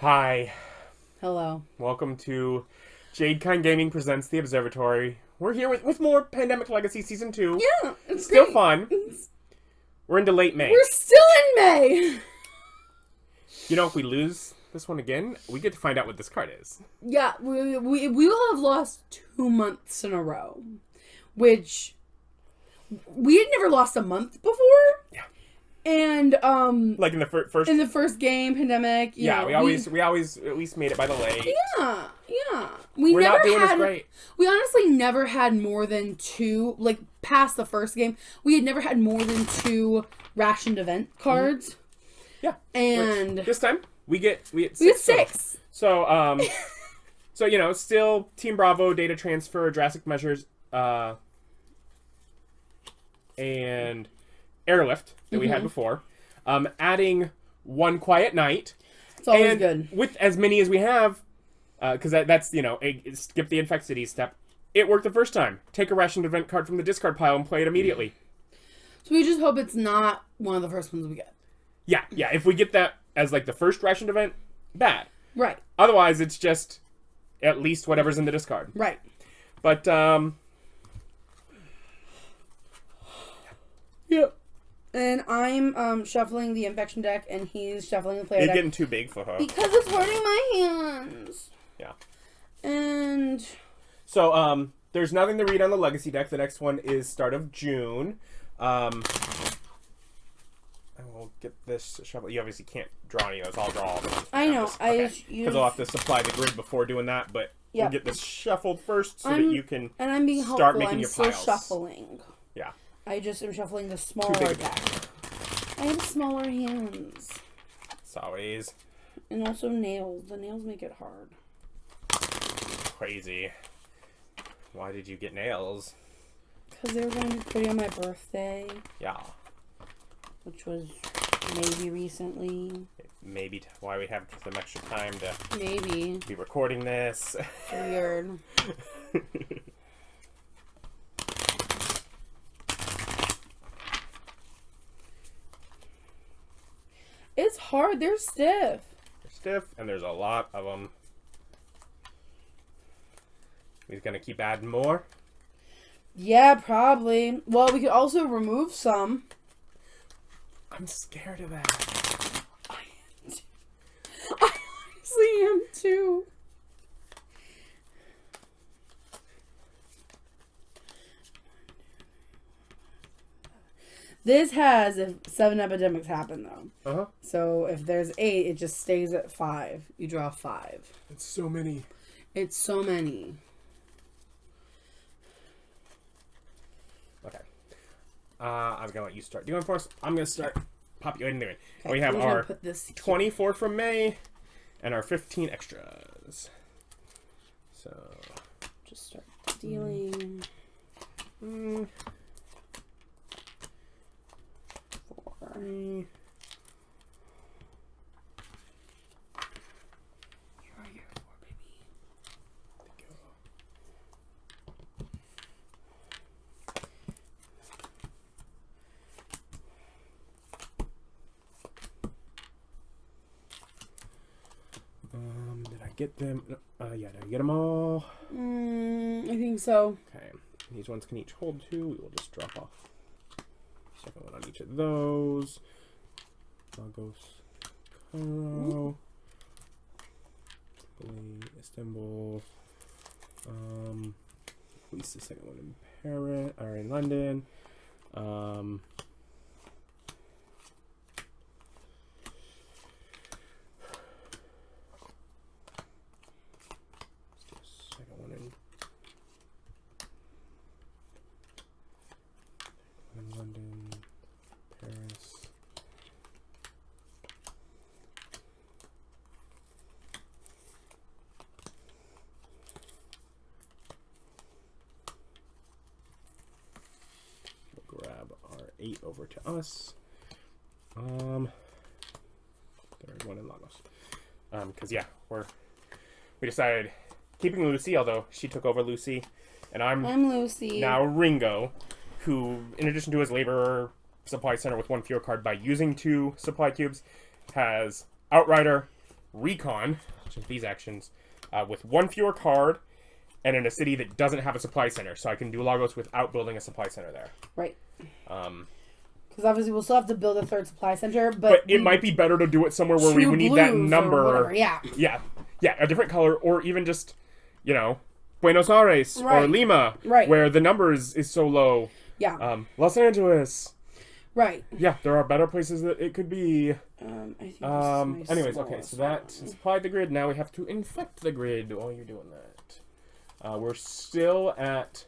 Hi, Hello. welcome to Jadekine Gaming presents The Observatory. We're here with more Pandemic Legacy Season 2. Yeah, it's Still great. fun. We're into late May. We're still in May. You know, if we lose this one again, we get to find out what this card is. Yeah, we will have lost 2 months in a row, which we had never lost a month before. Yeah. And Like in the first... in the first game, Pandemic. we always at least made it by the late. Yeah. We're not doing as great. We honestly never had more than 2, like past the first game, we had never had more than 2 rationed event cards. Yeah. And this time we get 6. we had 6. So you know, still Team Bravo, data transfer, drastic measures, and airlift that we had before. Adding one quiet night. It's always and good. With as many as we have, because that's, you know, skip the Infect City step. It worked the first time. Take a rationed event card from the discard pile and play it immediately. So we just hope it's not one of the first ones we get. Yeah. If we get that as like the first rationed event, bad. Right. Otherwise, it's just at least whatever's in the discard. Right. But, Yep. And I'm shuffling the infection deck, and he's shuffling the player it's deck. getting too big for her. Because it's hurting my hands. Yeah. And So, there's nothing to read on the Legacy deck. The next one is start of June. I will get this shuffle. You obviously can't draw any of those. I'll draw all of them. I know. Because I'll have to supply the grid before doing that. But we'll get this shuffled first so that you can and I'm being start helpful. making I'm your still piles. shuffling. Yeah. I just am shuffling the smaller deck. I have smaller hands. As always. And also nails. The nails make it hard. Crazy. Why did you get nails? Because they were going to be pretty on my birthday. Yeah. Which was maybe recently. Maybe why we have some extra time to Maybe. be recording this. Weird. It's hard. They're stiff. They're stiff, and there's a lot of them. He's gonna keep adding more. Yeah, probably. Well, we could also remove some. I'm scared of that. I honestly am too. This has if 7 epidemics happen though. Uh-huh. So if there's 8, it just stays at 5. You draw 5. It's so many. It's so many. Okay. I'm gonna let you start doing for us. I'm gonna start. Pop you in there. Okay, We have I'm gonna our put this 24 from May and our 15 extras. So. Just start dealing. 4. 3. Here are your 4, baby. Did I get them? Yeah, did I get them all? I think so. Okay. These ones can each hold 2. We will just drop off. Second one on each of those. Lagos, Cairo, Istanbul. At least the second one in Paris or in London. Second one in London, Paris. We'll grab our 8 over to us. There's one in Lagos. Because yeah, we decided keeping Lucy, although she took over Lucy, and I'm Lucy. Now Ringo, who, in addition to his labor supply center with 1 fewer card by using 2 supply cubes, has Outrider, recon, which is these actions, with one fewer card, and in a city that doesn't have a supply center. So I can do Lagos without building a supply center there. Right. Because obviously we'll still have to build a third supply center, but it might be better to do it somewhere where we need that number. Yeah, a different color, or even just, Buenos Aires or Lima, where the number is so low. Yeah. Los Angeles. Right. Yeah, there are better places that it could be. I think anyways, okay, so that is applied the grid. Now we have to infect the grid while you're doing that. We're still at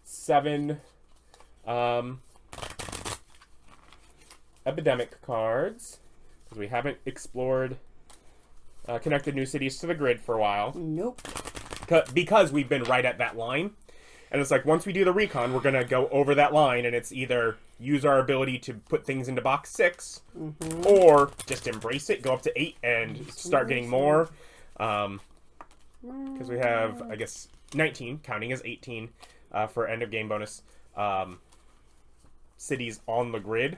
7 epidemic cards, because we haven't explored connected new cities to the grid for a while. Nope. Because we've been right at that line. And it's like, once we do the recon, we're going to go over that line, and it's either use our ability to put things into box 6, or just embrace it, go up to 8, and start getting more. Because we have, I guess, 19, counting as 18, for end of game bonus, cities on the grid.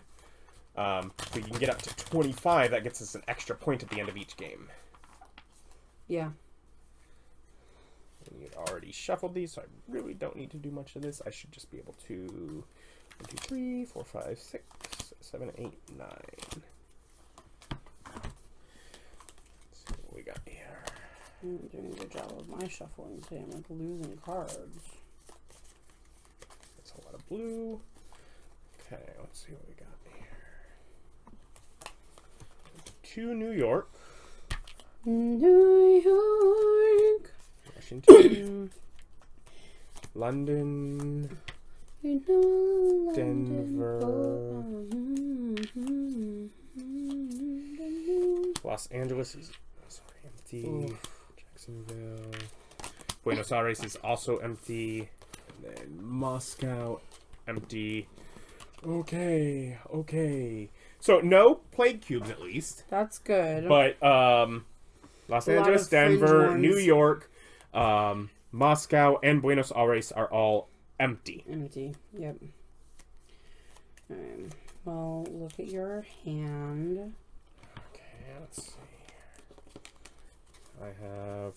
If we can get up to 25, that gets us an extra point at the end of each game. Yeah. And you'd already shuffled these, so I really don't need to do much of this. I should just be able to 1, 2, 3, 4, 5, 6, 7, 8, 9. Let's see what we got here. I'm doing a good job of my shuffling today. I'm like losing cards. That's a lot of blue. Okay, let's see what we got here. 2 New York. New York. Washington. London. Denver. Los Angeles is empty. Oof. Jacksonville. Buenos Aires is also empty. And then Moscow, empty. Okay. So no plague cubes at least. That's good. But Los Angeles, Denver, New York, Moscow, and Buenos Aires are all empty. Yep. Well, look at your hand. Okay, let's see. I have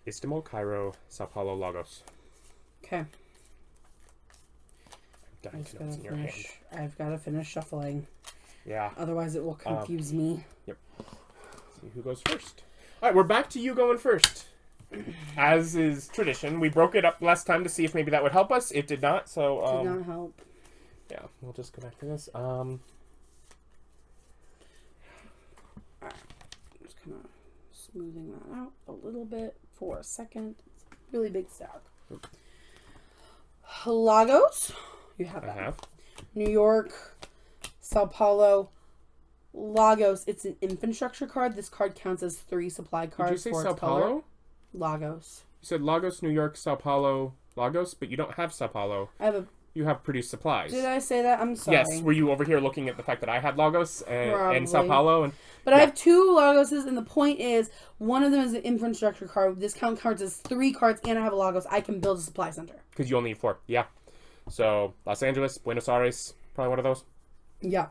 Istanbul, Cairo, Sao Paulo, Lagos. Okay. I've got to finish shuffling. Yeah. Otherwise, it will confuse me. Yep. See who goes first. All right, we're back to you going first. As is tradition, we broke it up last time to see if maybe that would help us. It did not, so... did not help. Yeah, we'll just go back to this. Alright. Just kind of smoothing that out a little bit for a second. It's a really big stack. Lagos. You have that. I have. New York, Sao Paulo, Lagos. It's an infrastructure card. This card counts as 3 supply cards. Did you say Sao Paulo? Lagos. You said Lagos, New York, Sao Paulo, Lagos, but you don't have Sao Paulo. You have produced supplies. Did I say that? I'm sorry. Yes. Were you over here looking at the fact that I had Lagos and Sao Paulo? But yeah. I have 2 Lagoses, and the point is, one of them is an infrastructure card. This count cards as 3 cards, and I have a Lagos. I can build a supply center. Because you only need 4. Yeah. So, Los Angeles, Buenos Aires, probably one of those. Yeah.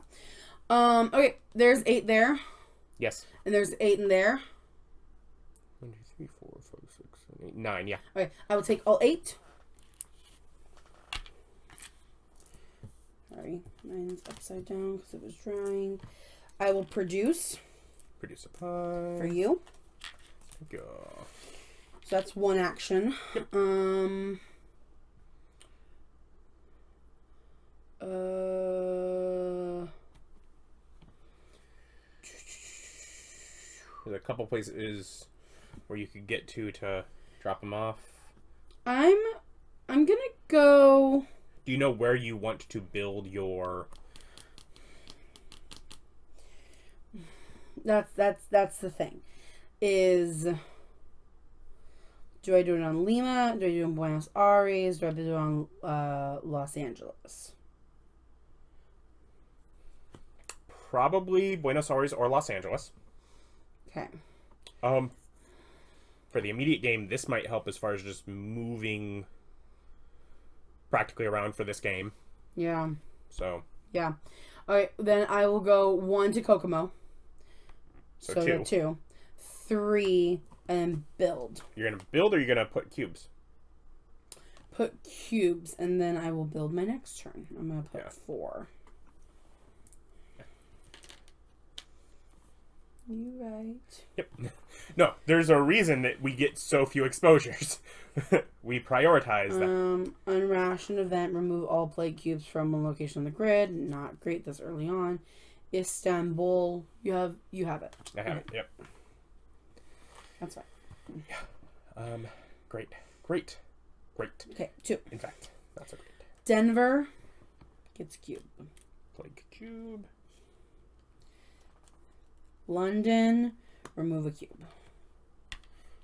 Okay, there's 8 there. Yes. And there's 8 in there. 1, 2, 3, 4, 5, 6, 7, 8, 9, yeah. Okay, I will take all 8. Sorry, mine's upside down because it was drying. I will produce. Produce a pie. For you. Go. So that's one action. Yep. There's a couple places where you could get to drop them off. I'm gonna go. Do you know where you want to build your? That's the thing. Is do I do it on Lima? Do I do it on Buenos Aires? Do I do it on Los Angeles? Probably Buenos Aires or Los Angeles. Okay. For the immediate game, this might help as far as just moving practically around for this game. Yeah. So. Yeah. All right. Then I will go 1 to Kokomo. So 2. 2. 3, and then build. You're gonna build, or you're gonna put cubes? Put cubes, and then I will build my next turn. I'm gonna put 4. You right. Yep. No, there's a reason that we get so few exposures. We prioritize that. Unration event. Remove all plague cubes from one location on the grid. Not great this early on. Istanbul. You have it. I have it. Yep. That's fine. Yeah. Great. Okay, 2. In fact, that's a great. Denver gets cube. Plague cube. London, remove a cube.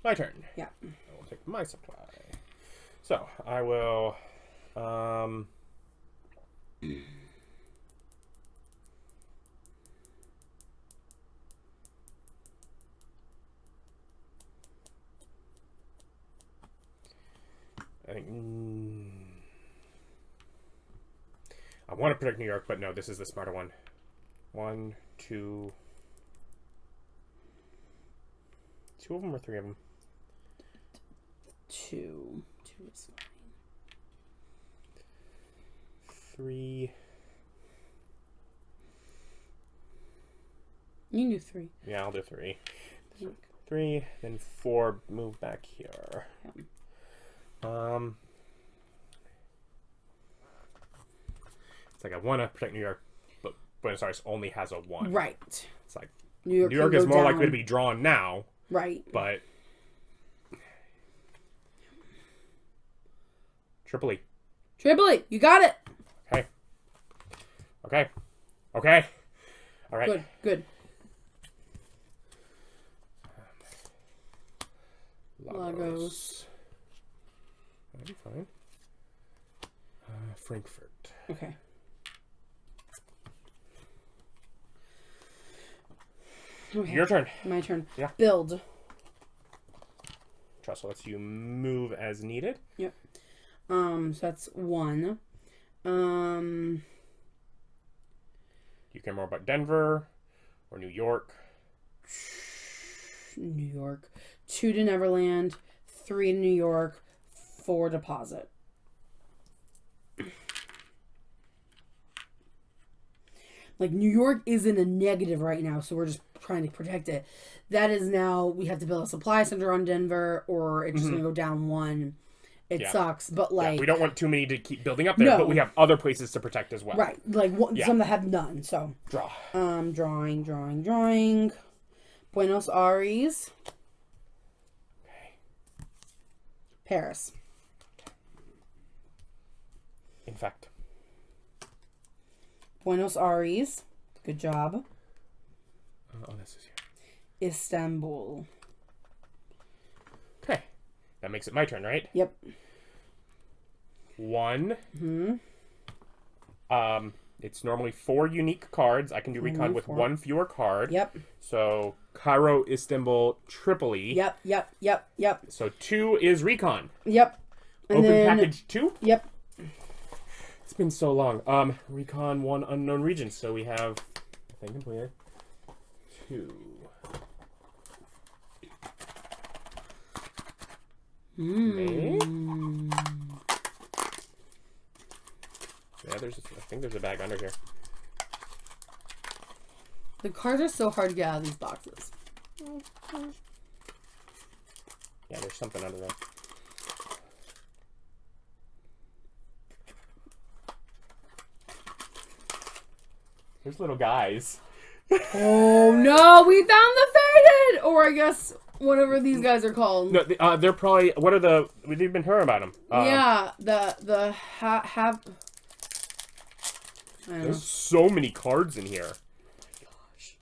My turn. Yeah. I will take my supply. So I will. I think. I want to protect New York, but no, this is the smarter one. 1, 2. 2 of them or 3 of them? 2. 2 is fine. 3. You can do 3. Yeah, I'll do 3. 3, then 4. Move back here. Yeah. It's like I want to protect New York, but Buenos Aires only has a 1. Right. It's like New York is more down. likely to be drawn now. Right. But Tripoli. You got it. Okay. All right. Good. Lagos. That'll be fine. Frankfurt. Okay. Your turn. My turn. Yeah. Build. Trestle lets you move as needed. Yep. So that's 1. You care more about Denver or New York? New York. 2 to Neverland. 3 to New York. 4 deposit. Like, New York is in a negative right now, so we're just trying to protect it. That is now, we have to build a supply center on Denver, or it's just going to go down 1. It sucks, but like... Yeah, we don't want too many to keep building up there, but we have other places to protect as well. Right, like some that have none, so... Draw. Drawing. Buenos Aires. Okay. Paris. In fact. Buenos Aires. Good job. Oh, this is here. Istanbul. Okay. That makes it my turn, right? Yep. 1. Mm-hmm. It's normally 4 unique cards. I can do recon with 1 fewer card. Yep. So Cairo, Istanbul, Tripoli. Yep. So 2 is recon. Yep. And Open then, package 2? Yep. It's been so long. Recon 1 unknown region. So we have, I think, completed 2. Maybe? Yeah, I think there's a bag under here. The cards are so hard to get out of these boxes. Yeah, there's something under there. There's little guys. Oh no, we found the faded! Or I guess whatever these guys are called. No, they're probably, what are the, we've been hearing about them. Yeah, have. There's so many cards in here. Gosh.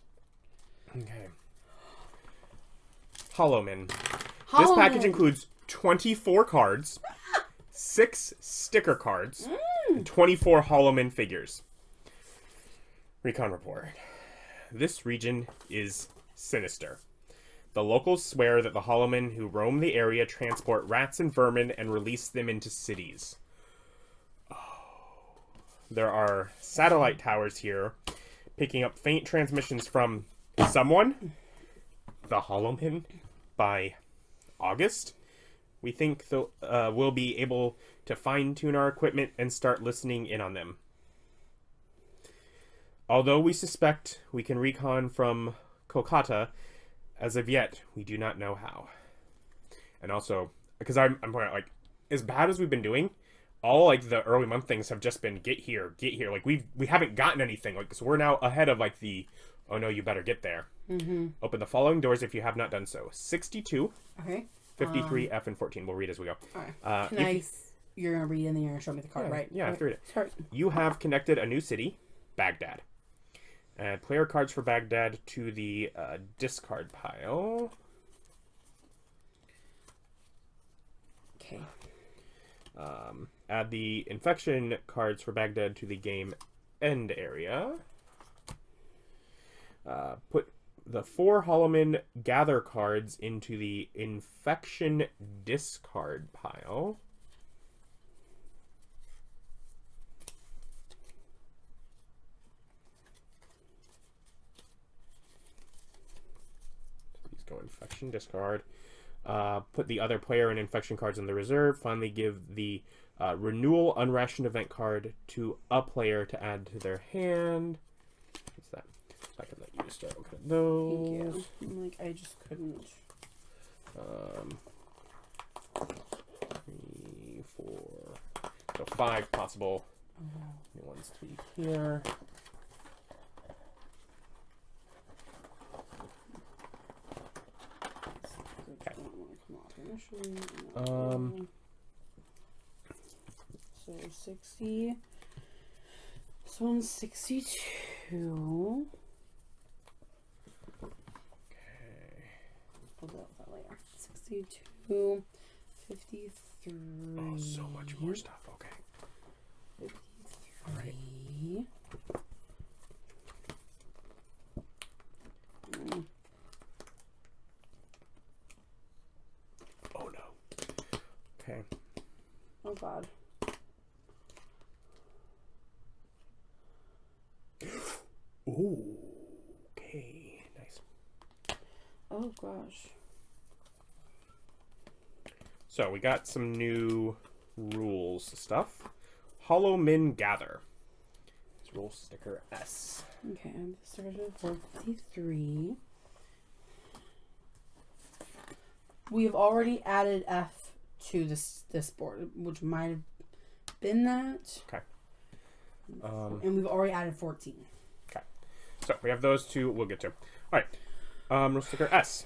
Okay. Hollowman. This package includes 24 cards, 6 sticker cards, and 24 Hollowman figures. Recon report. This region is sinister. The locals swear that the Hollowmen who roam the area transport rats and vermin and release them into cities. There are satellite towers here, picking up faint transmissions from someone. the Holomen by August, we think we'll be able to fine-tune our equipment and start listening in on them. Although we suspect we can recon from Kolkata, as of yet, we do not know how. And also, because I'm pointing out, like, as bad as we've been doing, all, like, the early month things have just been get here. Like, we haven't gotten anything. Like, so we're now ahead of, like, the, oh no, you better get there. Mm-hmm. Open the following doors if you have not done so. 62, Okay. 53, F, and 14. We'll read as we go. All right. You're going to read and then you're going to show me the card, right? Yeah, I have to read it. Sorry. You have connected a new city, Baghdad. Add player cards for Baghdad to the discard pile. Okay. Add the infection cards for Baghdad to the game end area. Put the 4 Holomen gather cards into the infection discard pile. These go infection discard. Put the other player and infection cards in the reserve. Finally, give the renewal unrationed event card to a player to add to their hand. What's that? So I can let you start looking at those. Thank you. I'm like, I just couldn't. 3, 4. So 5 possible new ones to be here. So 60. This one's 62. Okay. Pull that later. 62. 53. Oh, so much more stuff. Okay. 53. All right. Oh no. Okay. Oh god. Ooh. Okay. Nice. Oh gosh. So we got some new rules stuff. Holomen Gather. It's rule sticker S. Okay, I'm started for 53. We have already added F to this board, which might have been that. Okay. And we've already added 14. Okay. So we have those two we'll get to. All right. Rule sticker S.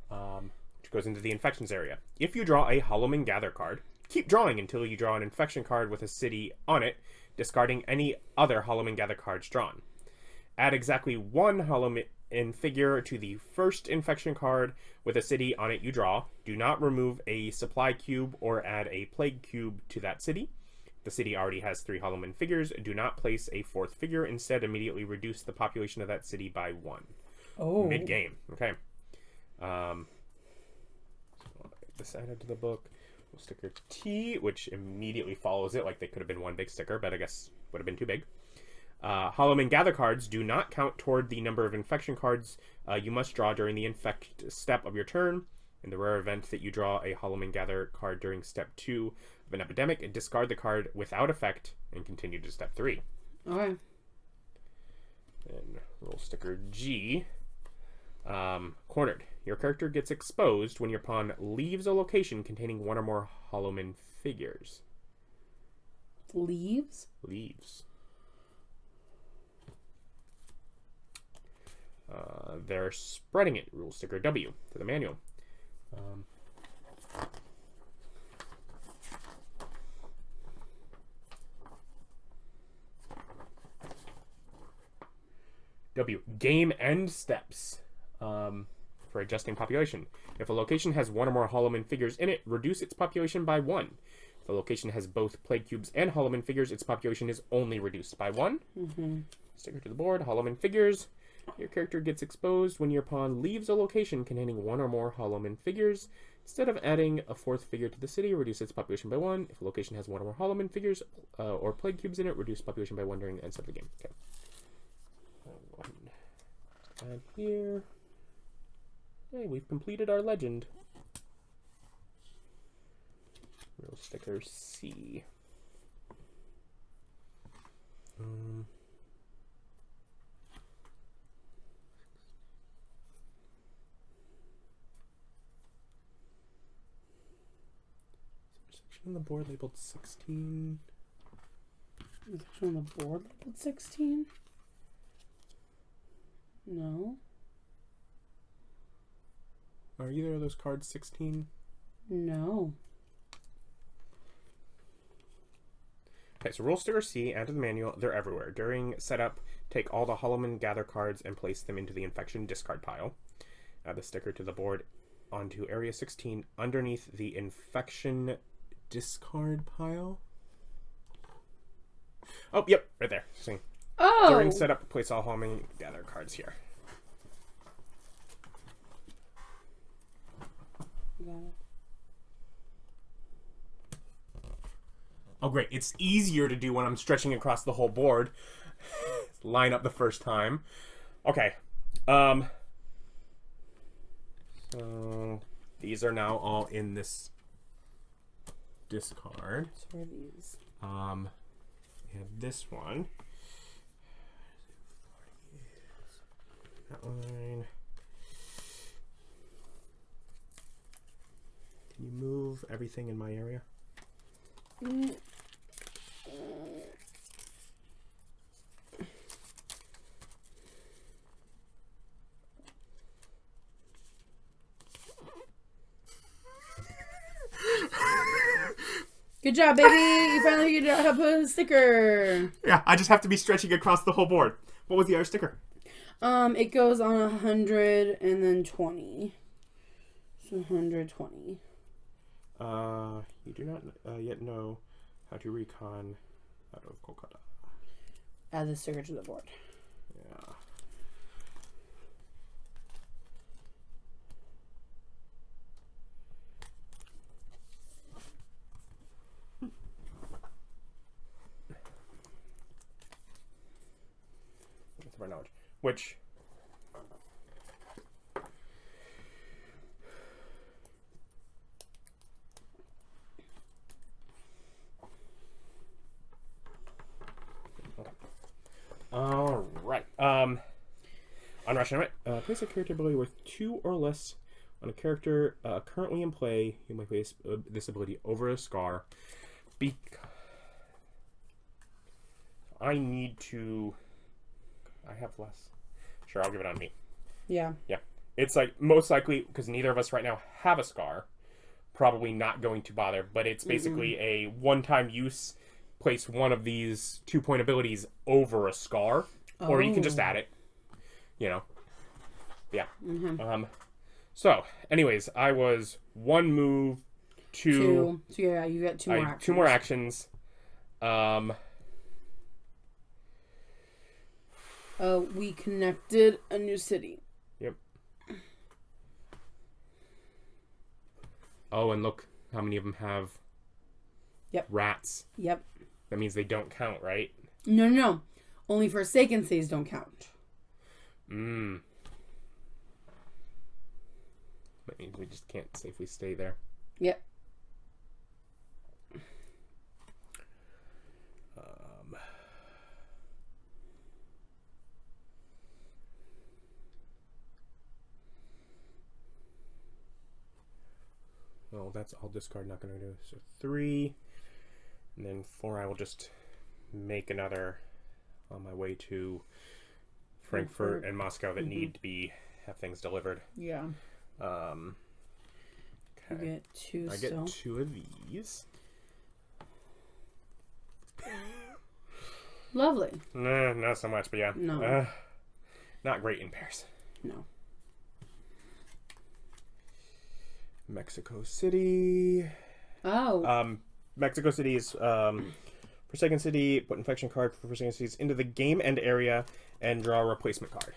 Which goes into the infections area. If you draw a Holomen Gather card, keep drawing until you draw an infection card with a city on it, discarding any other Holomen Gather cards drawn. Add exactly 1 Holomen figure to the first infection card with a city on it you draw. Do not remove a supply cube or add a plague cube to that city. The city already has 3 Holomen figures. Do not place a 4th figure. Instead, immediately reduce the population of that city by 1. Oh. Mid-game. Okay. This added to the book. We'll sticker T, which immediately follows it. Like they could have been one big sticker, but I guess would have been too big. Holomen Gather cards do not count toward the number of infection cards you must draw during the infect step of your turn. In the rare event that you draw a Holomen Gather card during step 2 of an epidemic, discard the card without effect and continue to step 3. Okay. And roll sticker G. Cornered. Your character gets exposed when your pawn leaves a location containing 1 or more Holomen figures. Leaves? Leaves. They're spreading it. Rule sticker W to the manual. W. Game end steps. For adjusting population. If a location has 1 or more Holomen figures in it, reduce its population by 1. If the location has both plague cubes and Holomen figures, its population is only reduced by 1. Sticker to the board. Holomen figures. Your character gets exposed when your pawn leaves a location containing 1 or more Holomen figures. Instead of adding a 4th figure to the city, reduce its population by 1. If a location has 1 or more Holomen figures or plague cubes in it, reduce population by 1 during the end step of the game. Okay. 1. Add here. Hey, we've completed our legend. Real sticker C. Section on the board labeled 16. Is section on the board labeled 16? No. Are either of those cards 16? No. Okay, so roll sticker C, add to the manual. They're everywhere. During setup, take all the Holloman gather cards and place them into the infection discard pile. Add the sticker to the board onto area 16 underneath the infection discard pile. Oh, yep, right there. See. Oh! During setup, place all Holloman gather cards here. Got it. Oh, great. It's easier to do when I'm stretching across the whole board. Line up the first time. Okay. So these are now all in this discard. So are these. We have this one. That line. Can you move everything in my area? Good job, baby! You finally figured out how to put a sticker. Yeah, I just have to be stretching across the whole board. What was the other sticker? It goes on 100 and then 20. So 120. You do not yet know how to recon out of Kolkata. Add the sticker to the board. Yeah. That's of our knowledge. Which all right. On Russian, place a character ability worth 2 or less on a character currently in play. You may place this ability over a scar. I need to. I have less. Sure, I'll give it on me. Yeah. Yeah. It's like most likely because neither of us right now have a scar. Probably not going to bother, but it's basically a one-time use. Place one of these 2-point abilities over a scar, or you can just add it. You know. Yeah. So, anyways, I was 1 move, 2. So yeah, you got 2 more actions. 2 more actions. We connected a new city. Yep. Oh, and look how many of them have rats. Yep. That means they don't count, right? No. Only Forsaken cities don't count. That means we just can't safely stay there. Yep. Well, that's all discard, not going to do. So 3. And then 4, I will just make another on my way to Frankfurt and Moscow that need to have things delivered. Yeah. Okay. You get 2 I still. get 2 of these. Lovely. Nah, not so much, but yeah. No. Not great in pairs. No. Mexico City. Oh. Mexico City is Forsaken City. Put infection card for Forsaken Cities into the game end area and draw a replacement card.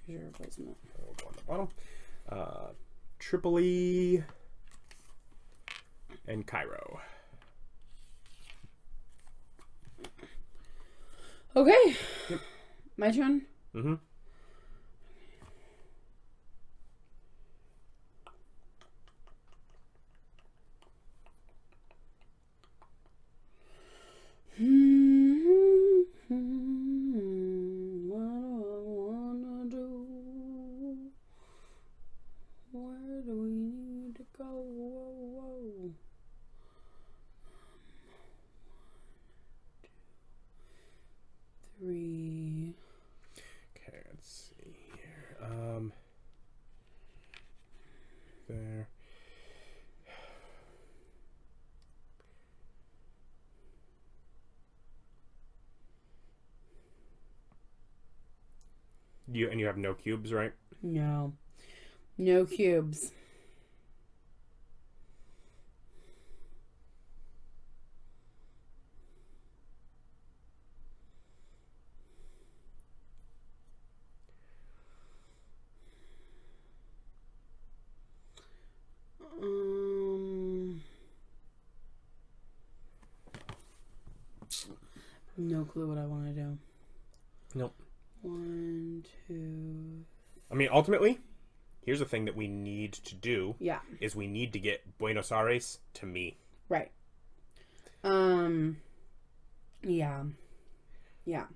Here's your replacement. We'll go on the bottom. Tripoli and Cairo. Okay. Yep. My turn? Mm-hmm. You have no cubes, right? No. No cubes. No clue what I want to do. Nope. 1, 2. I mean, ultimately, here's the thing that we need to do. Yeah. Is we need to get Buenos Aires to me. Right. Yeah. Yeah.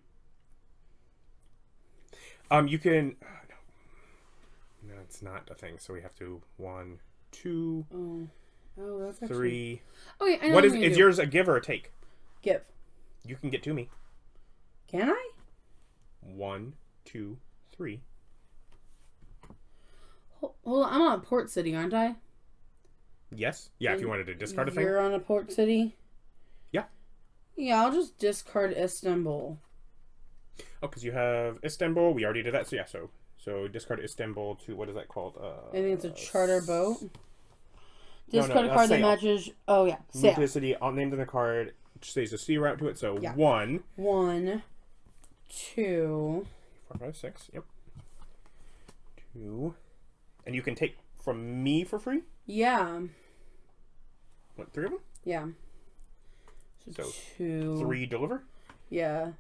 You can. No, it's not a thing. So we have to 1, 2. Oh, that's actually 3. Okay, I know What what is yours a give or a take? Give. You can get to me. Can I? 1, 2, 3. Hold on, I'm on a port city, aren't I? Yes. Yeah, if you wanted to discard a thing. You're on a port city? Yeah. Yeah, I'll just discard Istanbul. Oh, because you have Istanbul. We already did that. So yeah, so discard Istanbul to, what is that called? I think it's a charter boat. No, Discard a card that sail. matches. Oh yeah, Move sail. to the city. I'll name the card. Which says a sea route to it. So Yeah. 1, 1, 2. 4, 5, 6. Yep. 2, and you can take from me for free. Yeah. What, 3 of them? Yeah. So 2. 3 deliver. Yeah.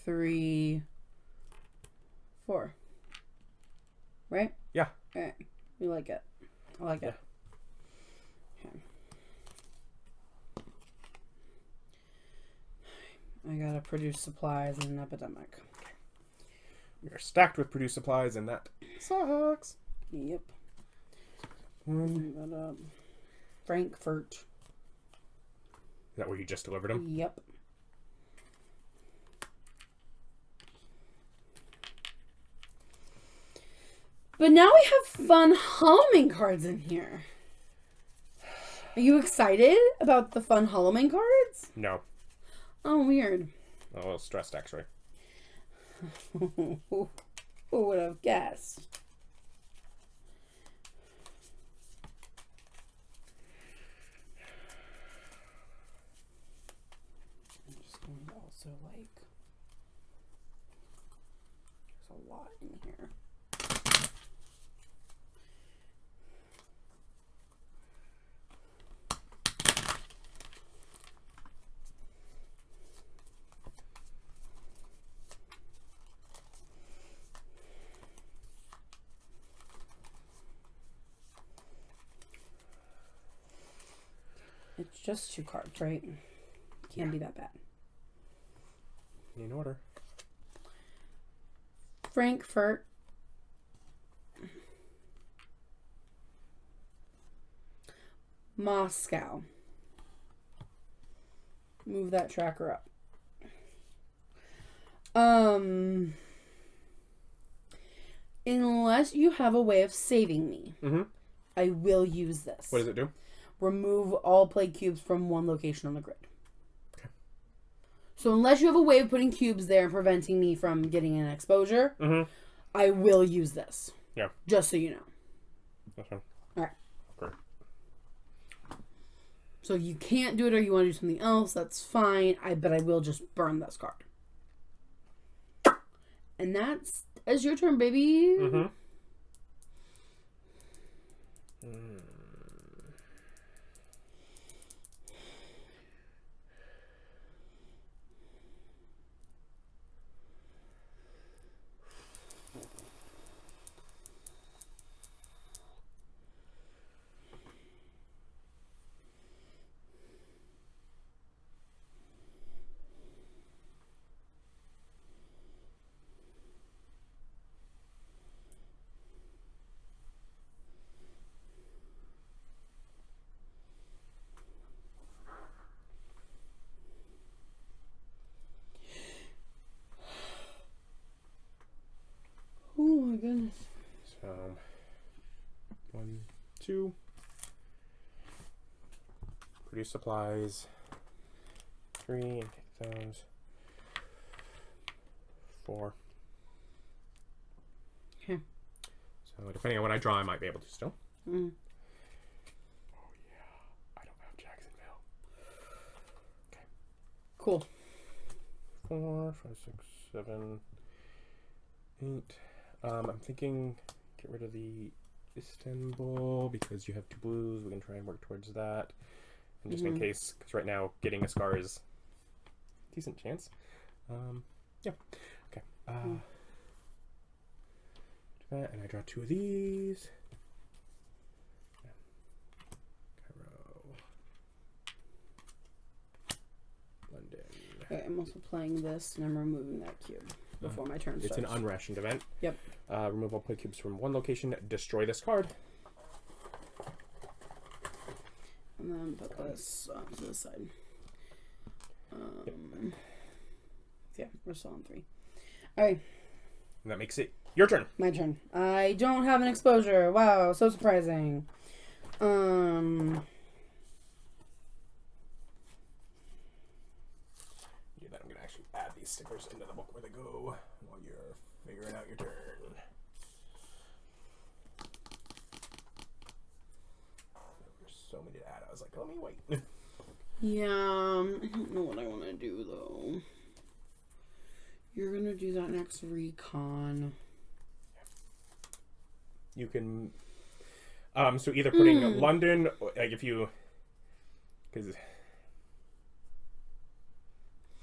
3, 4. Right? Yeah. Alright. We like it. I like it. Okay. I gotta produce supplies in an epidemic. We are stacked with produce supplies, and that sucks. Yep. 1. Frankfurt. Is that where you just delivered them? Yep. But now we have fun Halloween cards in here. Are you excited about the fun Halloween cards? No. Oh, weird. A little stressed, actually. Who would have guessed? I'm just going to also there's a lot in here. It's just 2 cards, right? Can't be that bad. In order. Frankfurt. Moscow. Move that tracker up. Unless you have a way of saving me, I will use this. What does it do? Remove all plague cubes from one location on the grid. Okay. So unless you have a way of putting cubes there and preventing me from getting an exposure, I will use this. Yeah. Just so you know. That's fine. All right. Great. So if you can't do it or you want to do something else, that's fine. But I will just burn this card. And that's your turn, baby. Oh my goodness. So 1, 2. Produce supplies. 3 and take those. 4. Depending on what I draw, I might be able to still. Mm. Oh, yeah. I don't have Jacksonville. Okay. Cool. 4, 5, 6, 7, 8. I'm thinking get rid of the Istanbul because you have 2 blues. We can try and work towards that. And just in case, because right now getting a scar is a decent chance. Yeah. Okay. Do that, and I draw 2 of these. Cairo. London. Okay, I'm also playing this, and I'm removing that cube before my turn starts. It's an unrationed event. Yep. Remove all play cubes from one location. Destroy this card. And then put this to the side. Yeah, we're still on 3. Alright. And that makes it your turn. My turn. I don't have an exposure. Wow, so surprising. Yeah, then I'm going to actually add these stickers into the book where they go while you're figuring out your turn. There's so many to add. I was like, let me wait. Yeah, I don't know what I want to do, though. You're going to do that next recon. You can... so either putting London, like if you... Because...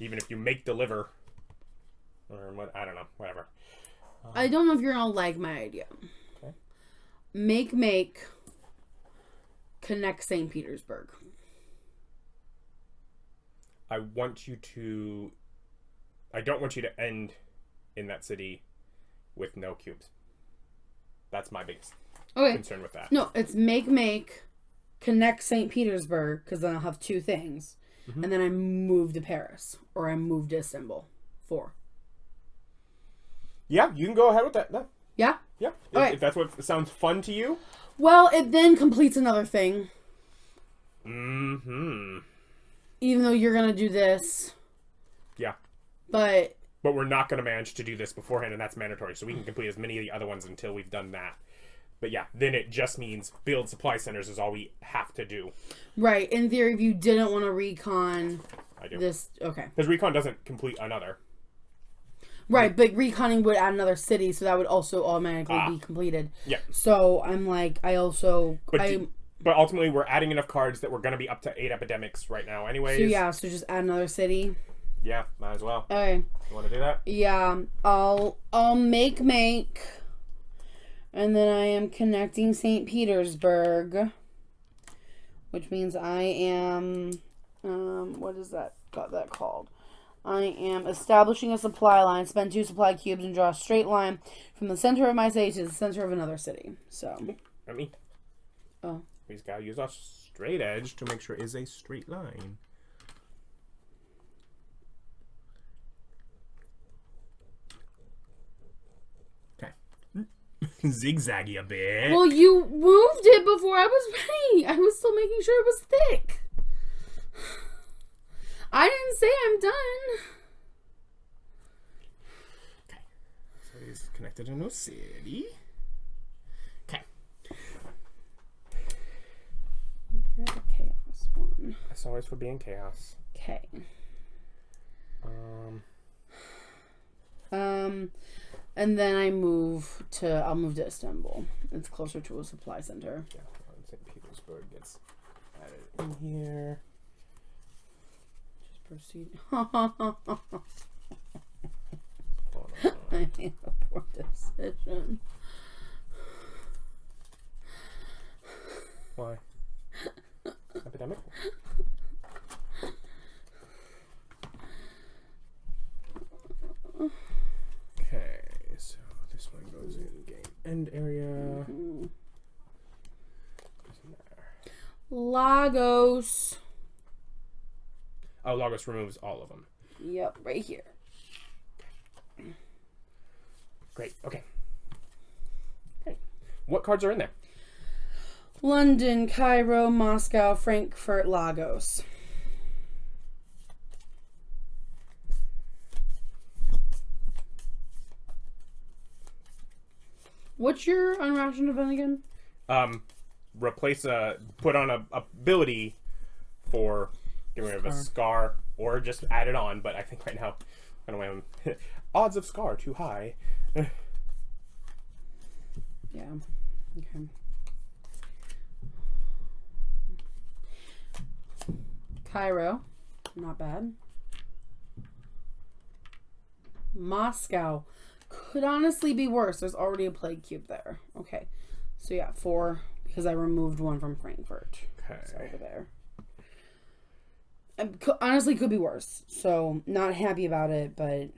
Even if you make deliver, or what, I don't know, whatever. I don't know if you're going to like my idea. Okay. Make, connect St. Petersburg. I want you to... I don't want you to end in that city with no cubes. That's my biggest concern with that. No, it's make, connect St. Petersburg, because then I'll have 2 things. Mm-hmm. And then I move to Paris. Or I move to Istanbul. 4. Yeah, you can go ahead with that. No. Yeah? Yeah. If that's what sounds fun to you. Well, it then completes another thing. Mm-hmm. Even though you're going to do this. Yeah. But we're not going to manage to do this beforehand, and that's mandatory. So we can complete as many of the other ones until we've done that. But yeah, then it just means build supply centers is all we have to do. Right. In theory, if you didn't want to recon I do. this... Okay. Because recon doesn't complete another. Right, but reconning would add another city, so that would also automatically be completed. Yeah. So I'm like, I also... But ultimately, we're adding enough cards that we're going to be up to 8 epidemics right now anyways. So yeah, so just add another city. Yeah, might as well. Okay. You want to do that? Yeah, I'll make, and then I am connecting St. Petersburg, which means I am, what is that? Got that called? I am establishing a supply line, spend 2 supply cubes, and draw a straight line from the center of my city to the center of another city. So. Not me. Oh. We just gotta use our straight edge to make sure it is a straight line. Zigzaggy a bit. Well, you moved it before I was ready. I was still making sure it was thick. I didn't say I'm done. Okay. So he's connected in no city. Okay. You're the chaos one. That's always for being chaos. Okay. And then I'll move to Istanbul. It's closer to a supply center. Yeah, St. Petersburg gets added in here. Just proceed. I made a poor decision. Why? Epidemic? Okay, so this one goes in game end area. Mm-hmm. Goes in there. Lagos. Oh, Lagos removes all of them. Yep, right here. Great, okay. What cards are in there? London, Cairo, Moscow, Frankfurt, Lagos. What's your unrationed event again? Replace put on a ability for getting rid of a scar, or just add it on. But I think right now, odds of scar too high. Yeah. Okay. Cairo, not bad. Moscow could honestly be worse. There's already a plague cube there. Okay. So yeah, 4 because I removed one from Frankfurt. Okay. It's over there. Honestly, could be worse. So not happy about it, but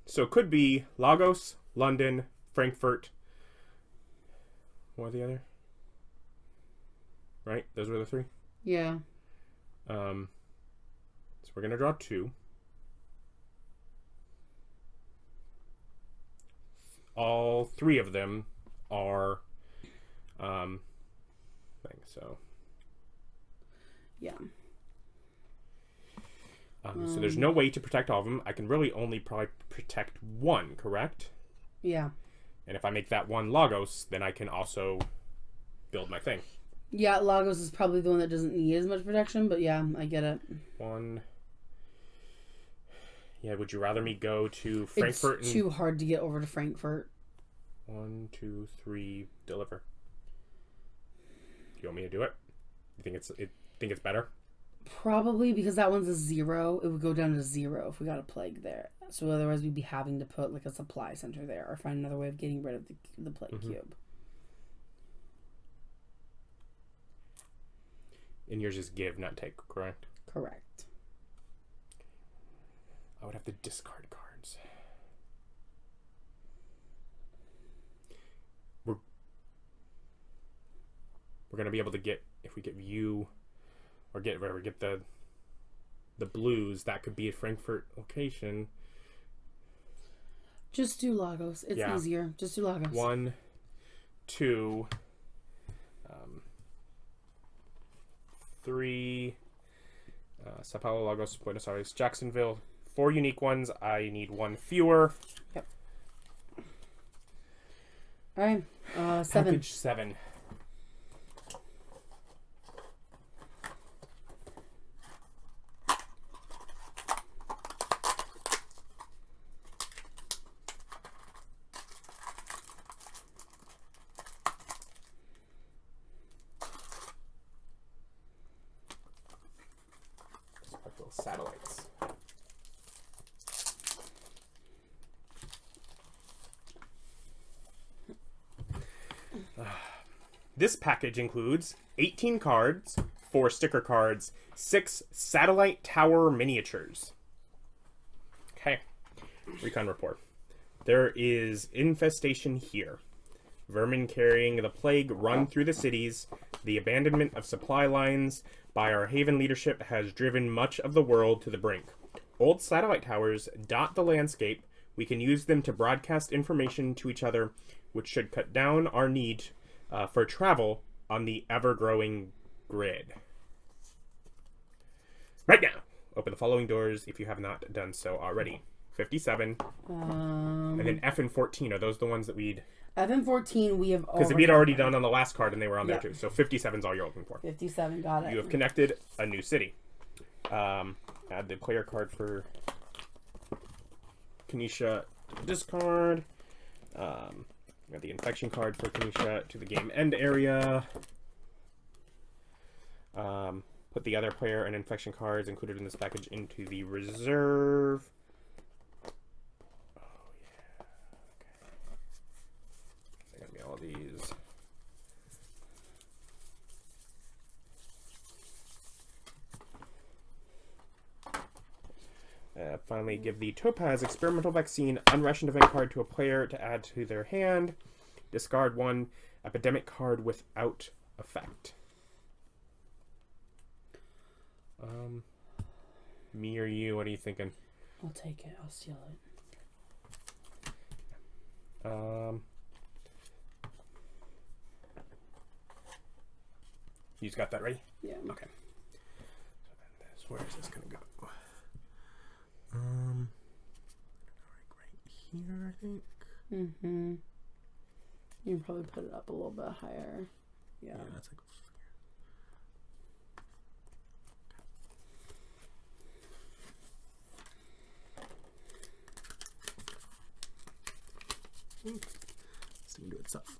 So it could be Lagos, London, Frankfurt. What are the other? Right? Those were the 3? yeah. So we're going to draw 2. All 3 of them are things, so Yeah. so there's no way to protect all of them. I can really only probably protect 1, correct? Yeah. And if I make that 1 Lagos, then I can also build my thing. Yeah, Lagos is probably the one that doesn't need as much protection, but yeah, I get it. 1. Yeah, would you rather me go to Frankfurt? It's too hard to get over to Frankfurt. 1, 2, 3, deliver. Do you want me to do it? You think it's better? Probably because that one's a 0. It would go down to 0 if we got a plague there. So otherwise we'd be having to put like a supply center there or find another way of getting rid of the plague cube. And yours is give, not take, correct? Correct. I would have to discard cards. We're going to be able to get, if we get view or get the blues, that could be a Frankfurt location. Just do Lagos. It's easier. Just do Lagos. 1, 2, 3, Sao Paulo, Lagos, Buenos Aires, Jacksonville. 4 unique ones. I need 1 fewer. Yep. All right. 7. Package 7. Satellites. This package includes 18 cards, 4 sticker cards, 6 satellite tower miniatures. Okay. Recon report. There is infestation here. Vermin carrying the plague run through the cities. The abandonment of supply lines by our Haven leadership has driven much of the world to the brink. Old satellite towers dot the landscape. We can use them to broadcast information to each other, which should cut down our need for travel on the ever-growing grid. Right now, open the following doors if you have not done so already. 57. And then F and 14. Are those the ones that we'd... F and 14 we have already... Because we had already done on the last card and they were on there too. So 57 is all you're looking for. 57, got it. You have connected a new city. Add the player card for Kanisha to discard. Got the infection card for Kanisha to the game end area. Put the other player and infection cards included in this package into the reserve. Oh yeah. Okay. They're gonna be all these. Finally, give the Topaz Experimental Vaccine unrationed event card to a player to add to their hand. Discard 1 Epidemic card without effect. Me or you? What are you thinking? I'll take it. I'll steal it. You just got that ready? Yeah. Okay. So then where is this gonna go? here, I think. Mm-hmm. You can probably put it up a little bit higher. Yeah, that's like. Let's do itself.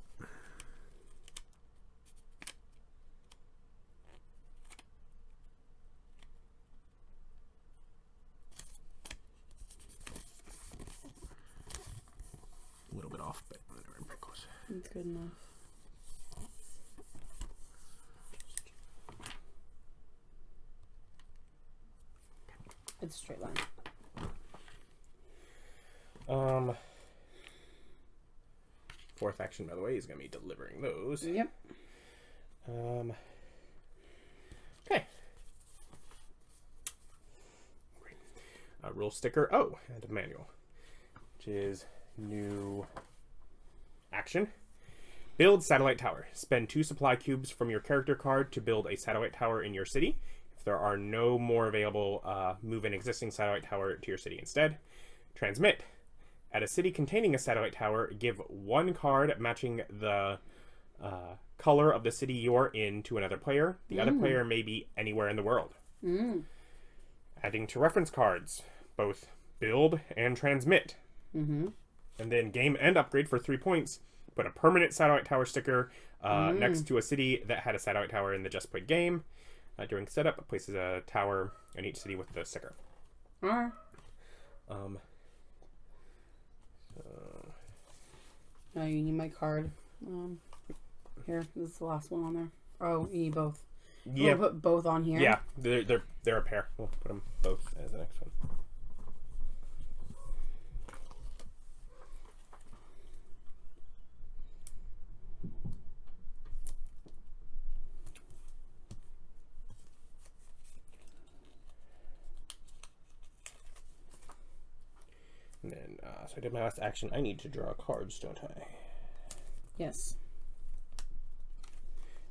A little bit off, but I'm pretty close. That's good enough. It's a straight line. Fourth action, by the way, is going to be delivering those. Yep. Okay. Rule sticker. Oh, and a manual, which is new action. Build satellite tower. Spend 2 supply cubes from your character card to build a satellite tower in your city. If there are no more available, move an existing satellite tower to your city instead. Transmit. At a city containing a satellite tower, give 1 card matching the color of the city you're in to another player. The other player may be anywhere in the world. Adding to reference cards, both build and transmit. And then game end upgrade for 3 points. Put a permanent satellite tower sticker next to a city that had a satellite tower in the just played game. During setup, it places a tower in each city with the sticker. Now you need my card. Here, this is the last one on there. Oh, you need both. Yeah, we'll put both on here. Yeah, they're a pair. We'll put them both as the next one. And then, so I did my last action. I need to draw cards, don't I? Yes.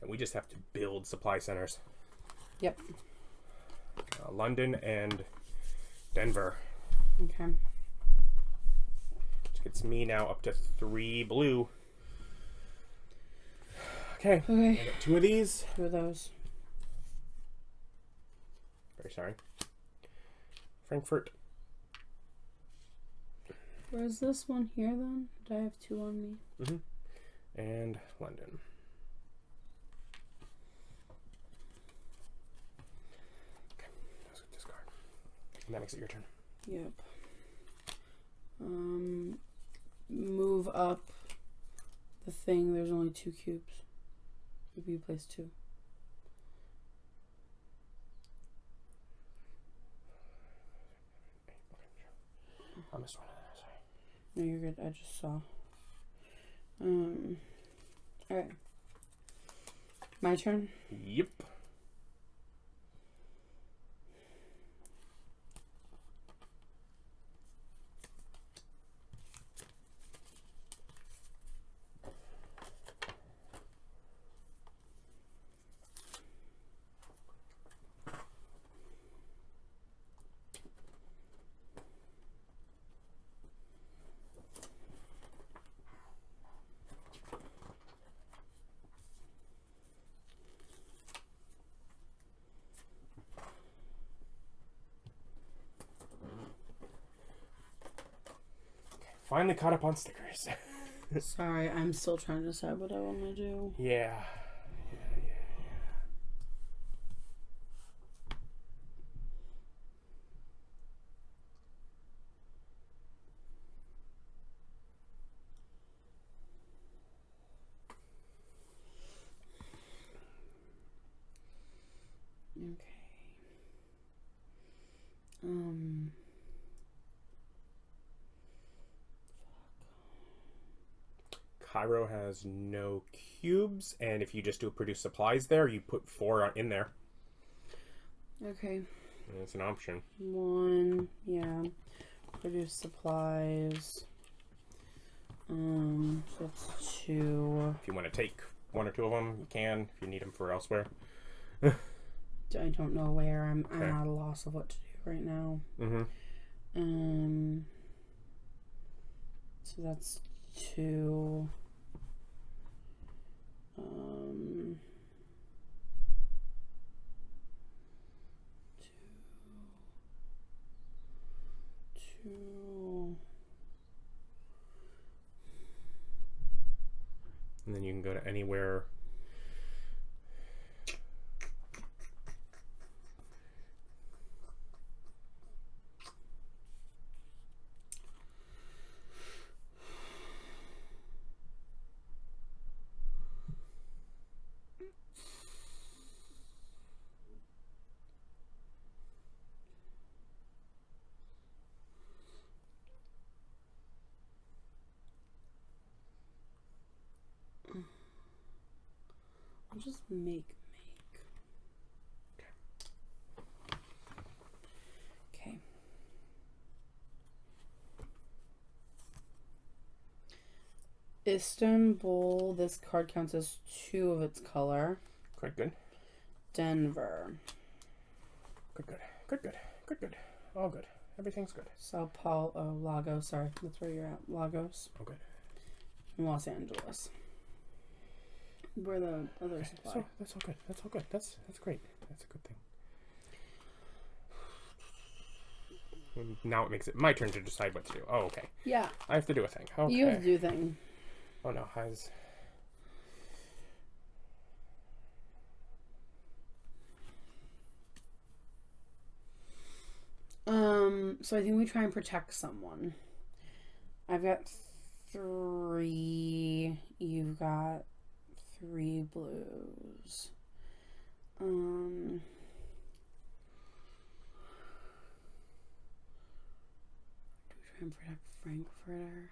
And we just have to build supply centers. Yep. London and Denver. Okay. Which gets me now up to 3 blue. Okay. I got 2 of these. 2 of those. Very sorry. Frankfurt. Where's this one here then? Did I have 2 on me? And London. Okay, let's get this card. And that makes it your turn. Yep. Move up the thing. There's only 2 cubes. Maybe you place 2. I missed one. Sorry. No, you're good. I just saw. Alright. My turn? Yep. Finally caught up on stickers. Sorry, I'm still trying to decide what I want to do. Yeah. Okay. Cairo has no cubes, and if you just do produce supplies there, you put 4 in there. Okay. And it's an option. 1, yeah. Produce supplies. So that's 2. If you want to take 1 or 2 of them, you can. If you need them for elsewhere. I don't know where. I'm at a loss of what to do right now. So that's 2. Two. And then you can go to anywhere. I'll just make. Okay. Istanbul, this card counts as 2 of its color. Quite good. Denver. Good. All good. Everything's good. Sao Paulo, Lagos, sorry, that's where you're at. Lagos. Okay. And Los Angeles. Where the other supply. So that's all good. That's great. That's a good thing. And now it makes it my turn to decide what to do. Oh, okay. Yeah. I have to do a thing. Okay. You have to do a thing. Oh no, has. So I think we try and protect someone. I've got 3. You've got 3 blues. Do we try and protect Frankfurter?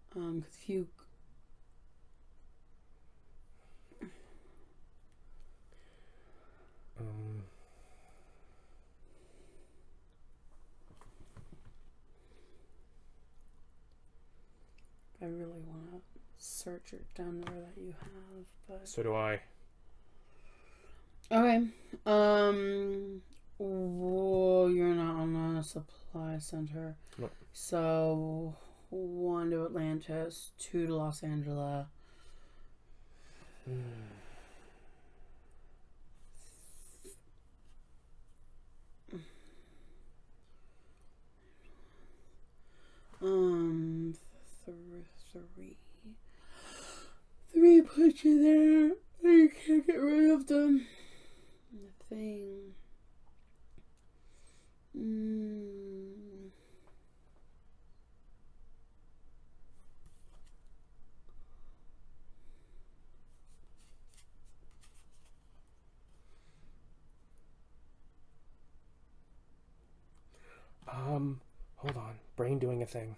Because if you... I really want to search your Denver that you have, but... So do I. Okay. Whoa, you're not on a supply center. No. So, 1 to Atlantis, 2 to Los Angeles. Three put you there. You can't get rid of them. The thing. Hold on. Brain doing a thing.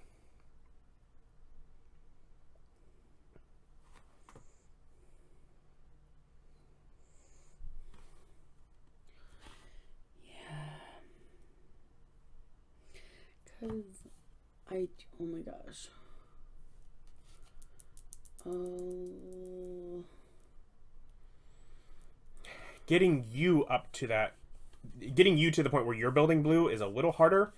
Oh my gosh. Getting you up to that, getting you to the point where you're building blue is a little harder,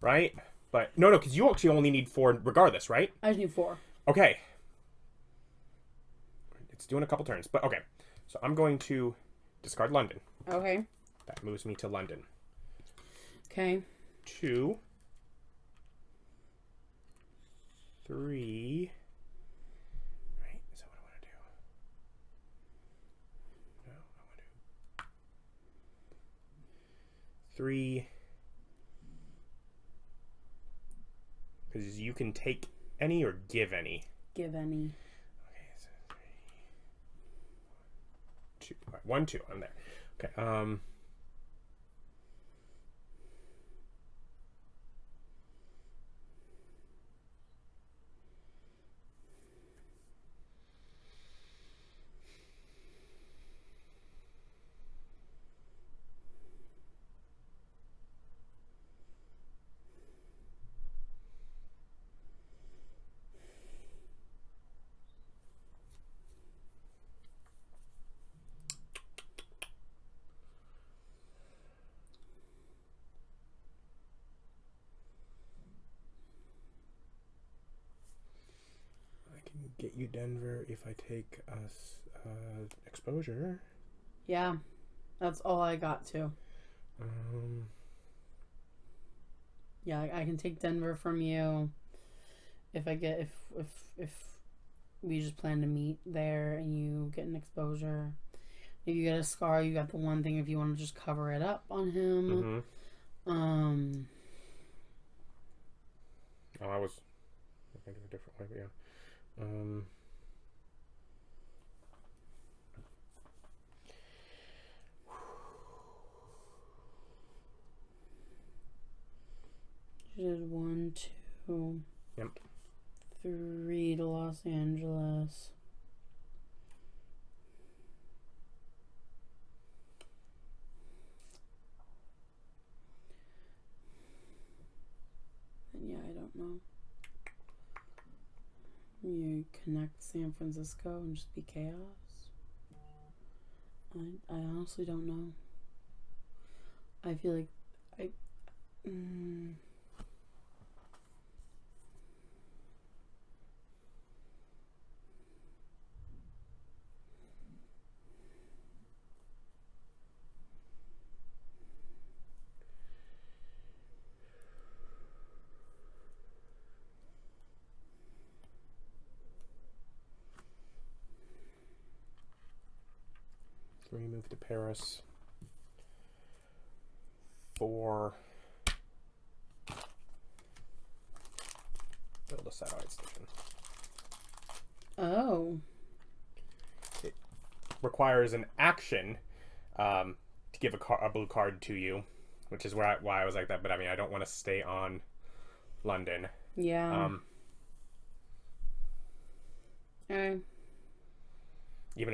right? But no, because you actually only need 4 regardless, right? I just need 4. Okay. It's doing a couple turns, but okay. So I'm going to discard London. Okay. That moves me to London. Okay. 2, 3. Right? Is that what I want to do? No, I want to do 3. Because you can take any or give any. Give any. Okay, so 3, 2. All right, 1, 2. I'm there. Okay. you Denver if I take exposure. Yeah, that's all I got too. Yeah, I can take Denver from you if I get if we just plan to meet there and you get an exposure. If you get a scar, you got the one thing if you want to just cover it up on him. Mm-hmm. Oh, I was thinking a different way, but yeah. You did 1, 2, Yep. 3 to Los Angeles. And yeah, I don't know. You connect San Francisco and just be chaos. I honestly don't know. I feel like So we move to Paris for build a satellite station. Oh. It requires an action to give a blue card to you, which is why I was like that. But I mean, I don't want to stay on London. Yeah. Even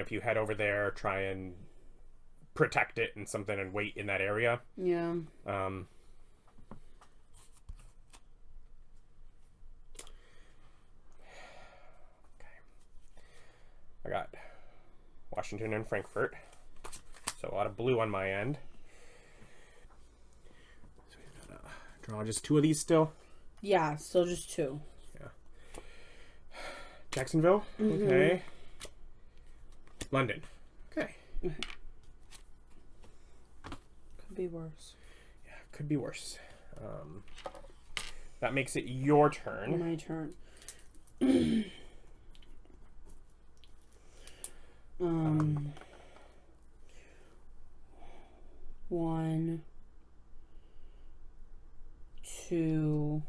if you head over there, try and protect it and something and wait in that area. Yeah. Okay. I got Washington and Frankfurt. So a lot of blue on my end. So we've got draw just 2 of these still. Yeah, still just 2. Yeah. Jacksonville. Mm-hmm. Okay. London. Okay. Could be worse. Yeah, could be worse. That makes it your turn. My turn. 1, 2,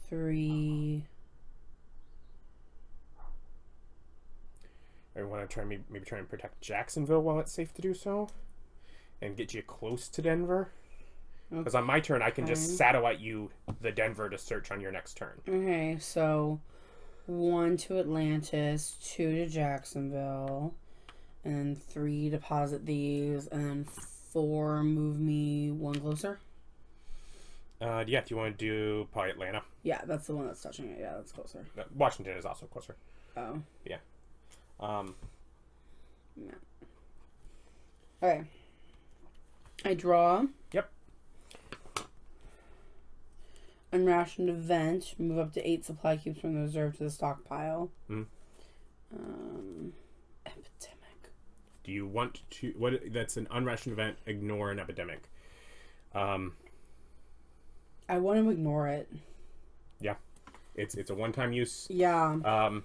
3. I want to maybe try and protect Jacksonville while it's safe to do so, and get you close to Denver. Because on my turn, I can just satellite you the Denver to search on your next turn. Okay, so 1 to Atlantis, 2 to Jacksonville, and then 3 deposit these, and then 4 move me 1 closer. Yeah, do you want to do probably Atlanta? Yeah, that's the one that's touching it. Yeah, that's closer. Washington is also closer. Oh. Yeah. Yeah. Okay. I draw. Yep. Unrationed event. Move up to 8 supply cubes from the reserve to the stockpile. Epidemic. Do you want to... That's an unrationed event. Ignore an epidemic. I want to ignore it. Yeah. It's a one-time use. Yeah.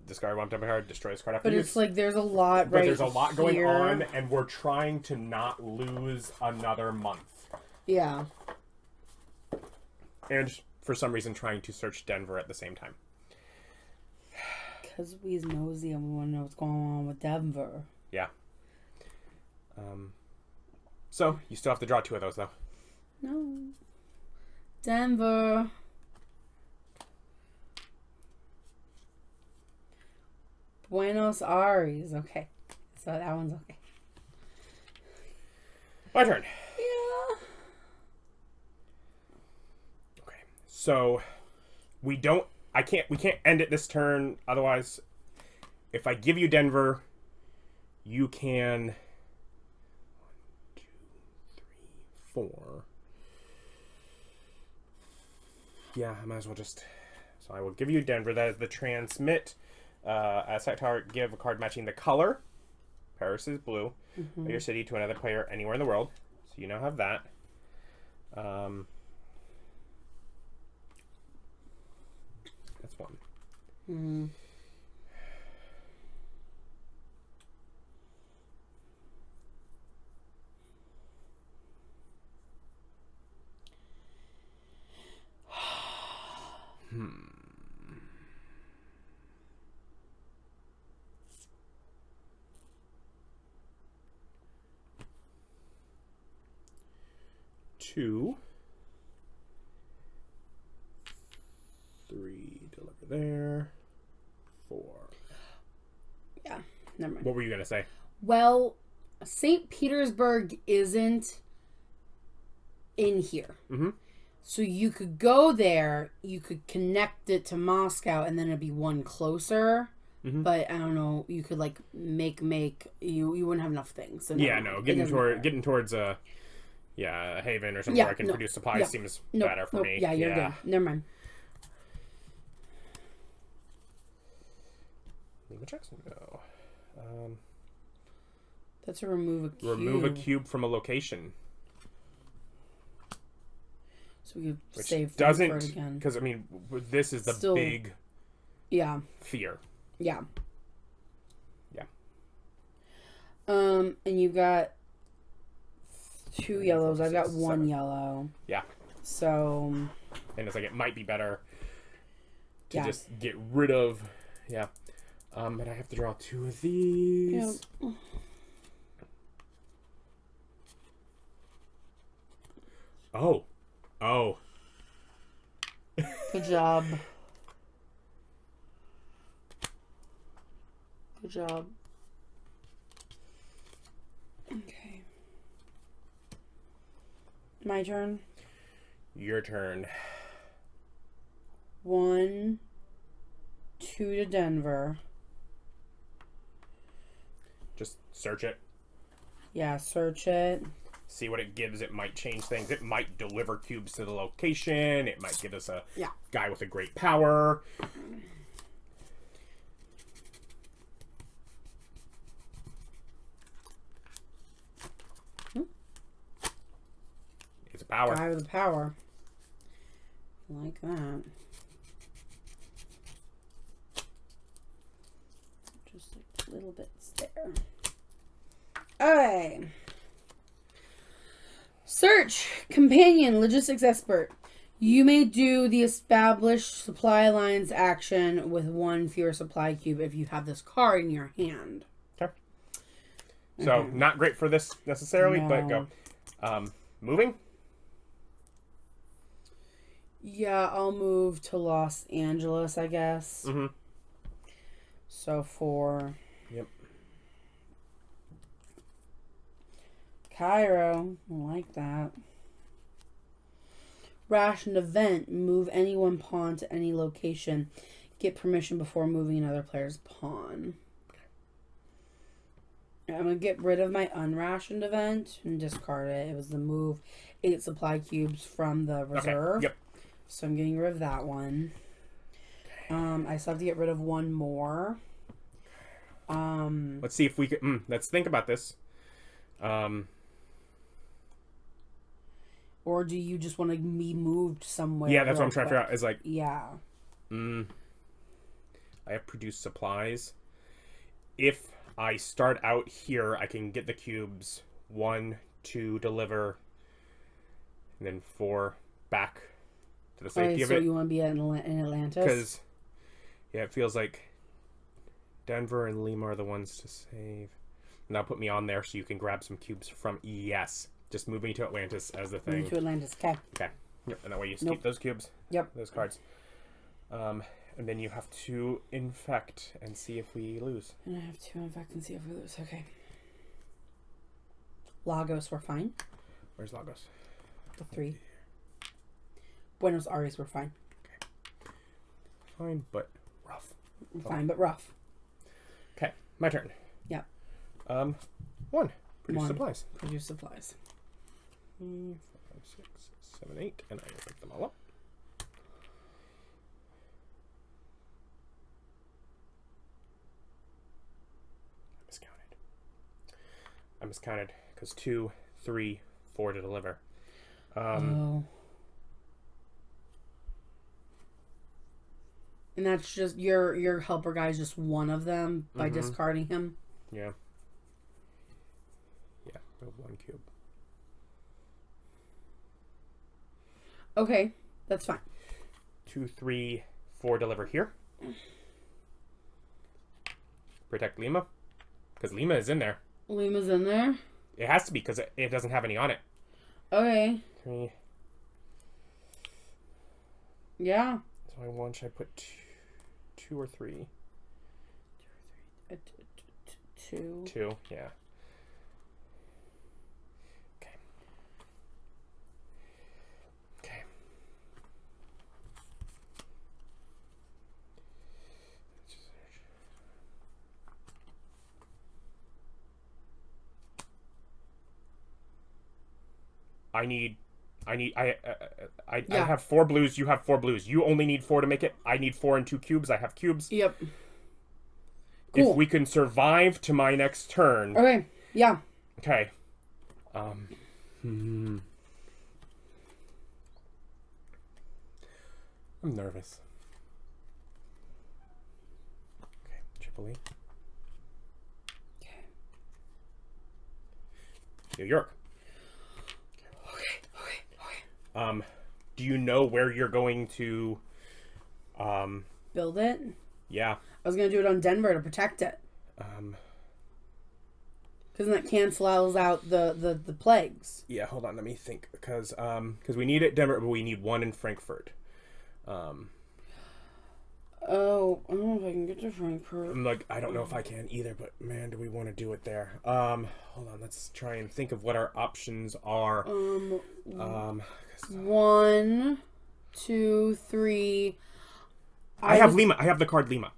Discard one time card, destroy this card after But use. it's like there's a lot But right there's a lot going here. on, and we're trying to not lose another month. Yeah. And for some reason trying to search Denver at the same time. Because we's nosy and we want to know what's going on with Denver. Yeah. So, you still have to draw 2 of those, though. No. Denver. Buenos Aires. Okay. So that one's okay. My turn. Yeah. Okay. So, we can't end it this turn. Otherwise, if I give you Denver, you can 1, 2, 3, 4. Yeah, I might as well just So I will give you Denver. That is the transmit. Asset tower, give a card matching the color. Paris is blue. Of your city to another player anywhere in the world. So you now have that. That's one. 2, 3, deliver there. 4. Yeah, never mind. What were you gonna say? Well, St. Petersburg isn't in here. So you could go there, you could connect it to Moscow, and then it'd be one closer. But I don't know, you could like make you wouldn't have enough things. So Yeah, no, getting towards a haven or something where I can produce supplies seems better for me. Yeah, you're good. Never mind. Leave a Jackson go. That's a remove a cube. Remove a cube from a location. So we could Which save doesn't, for it again. because I mean, this is the big fear. Yeah. And you've got 2 yellows. I've got 1 yellow. Yeah. So. And it's like, it might be better to just get rid of. Yeah. But I have to draw 2 of these. Yeah. Oh. Good job. Good job. Okay. My turn. Your turn. 1, 2 to Denver. Just search it. Yeah, search it. See what it gives. It might change things. It might deliver cubes to the location. It might give us a guy with a great power. It's a power. Guy with a power. Like that. Just like little bits there. Okay. Search. Companion. Logistics expert. You may do the established supply lines action with 1 fewer supply cube if you have this card in your hand. Okay. So, not great for this necessarily, but go. Moving? Yeah, I'll move to Los Angeles, I guess. So 4. Yep. Cairo. I like that. Ration event. Move any one pawn to any location. Get permission before moving another player's pawn. I'm going to get rid of my unrationed event and discard it. It was the move 8 supply cubes from the reserve. Okay. Yep. So I'm getting rid of that one. I still have to get rid of 1 more. Let's see if we can... let's think about this. Or do you just want to be moved somewhere? Yeah, that's what I'm trying to figure out. Is like... Yeah. I have produced supplies. If I start out here, I can get the cubes 1, 2, deliver, and then 4 back to the safety of it. So you want to be in Atlantis? Because, it feels like Denver and Lima are the ones to save. And that'll put me on there so you can grab some cubes from ES. Just move me to Atlantis as the thing. Move to Atlantis, okay. Okay. Yep, and that way you just keep those cubes. Yep. Those cards. And then you have to infect and see if we lose. And I have to infect and see if we lose. Okay. Lagos, we're fine. Where's Lagos? The 3. Buenos Aires, we're fine. Okay. Fine, but rough. Fine, but rough. Okay, my turn. Yeah. 1. Produce supplies. Produce supplies. 3, 4, 5, 6, 7, 8, and I will pick them all up. I miscounted because 2, 3, 4 to deliver. Oh. And that's just your helper guy is just one of them by discarding him. Yeah. Yeah, build 1 cube. Okay, that's fine. 2, 3, 4 deliver here. Protect Lima. Because Lima is in there. Lima's in there? It has to be because it doesn't have any on it. Okay. 3. Yeah. So I want, should I put 2 or 3? 2. 2, yeah. Okay. Okay. I have 4 blues. You have 4 blues. You only need 4 to make it. I need 4 and 2 cubes. I have cubes. Yep. Cool. If we can survive to my next turn. Okay. Yeah. Okay. I'm nervous. Okay, Triple E. Okay. New York. Okay. Do you know where you're going to Build it? Yeah. I was gonna do it on Denver to protect it. Because that cancels out the plagues. Yeah, hold on, let me think. Because we need it in Denver, but we need 1 in Frankfurt. Oh, I don't know if I can get to Frankfurt. I'm like, I don't know if I can either, but man, do we want to do it there. Hold on, let's try and think of what our options are. 1, 2, 3. I have Lima. I have the card Lima.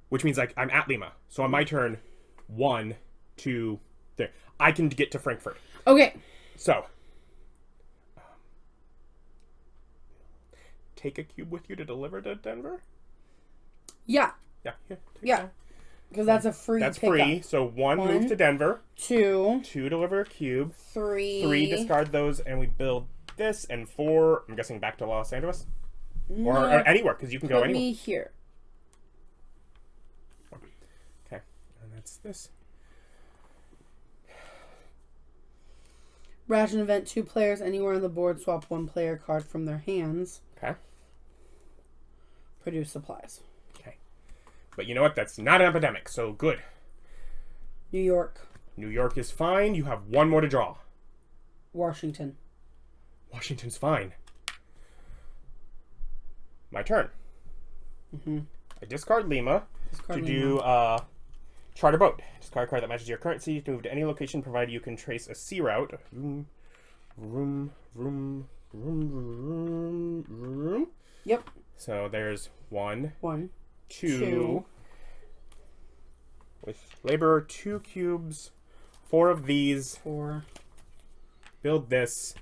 Which means like I'm at Lima. So on my turn, 1, 2, 3. I can get to Frankfurt. Okay. So take a cube with you to deliver to Denver? Yeah. Yeah. Here, yeah. Because that's a free That's pickup. free. So 1 move to Denver. 2. 2 deliver a cube. 3. 3 discard those, and we build this. And 4, I'm guessing back to Los Angeles? No, Or anywhere, because you can go put anywhere. me here. Okay. And that's this. Ration event, 2 players anywhere on the board swap 1 player card from their hands. Okay. Produce supplies. Okay. But you know what? That's not an epidemic, so good. New York. New York is fine. You have 1 more to draw. Washington. Washington's fine. My turn. I discard Lima to do charter boat. Discard a card that matches your currency to move to any location, provided you can trace a sea route. Vroom. Yep. So there's 1, 1, 2. With labor, 2 cubes, 4 of these. 4. Build this.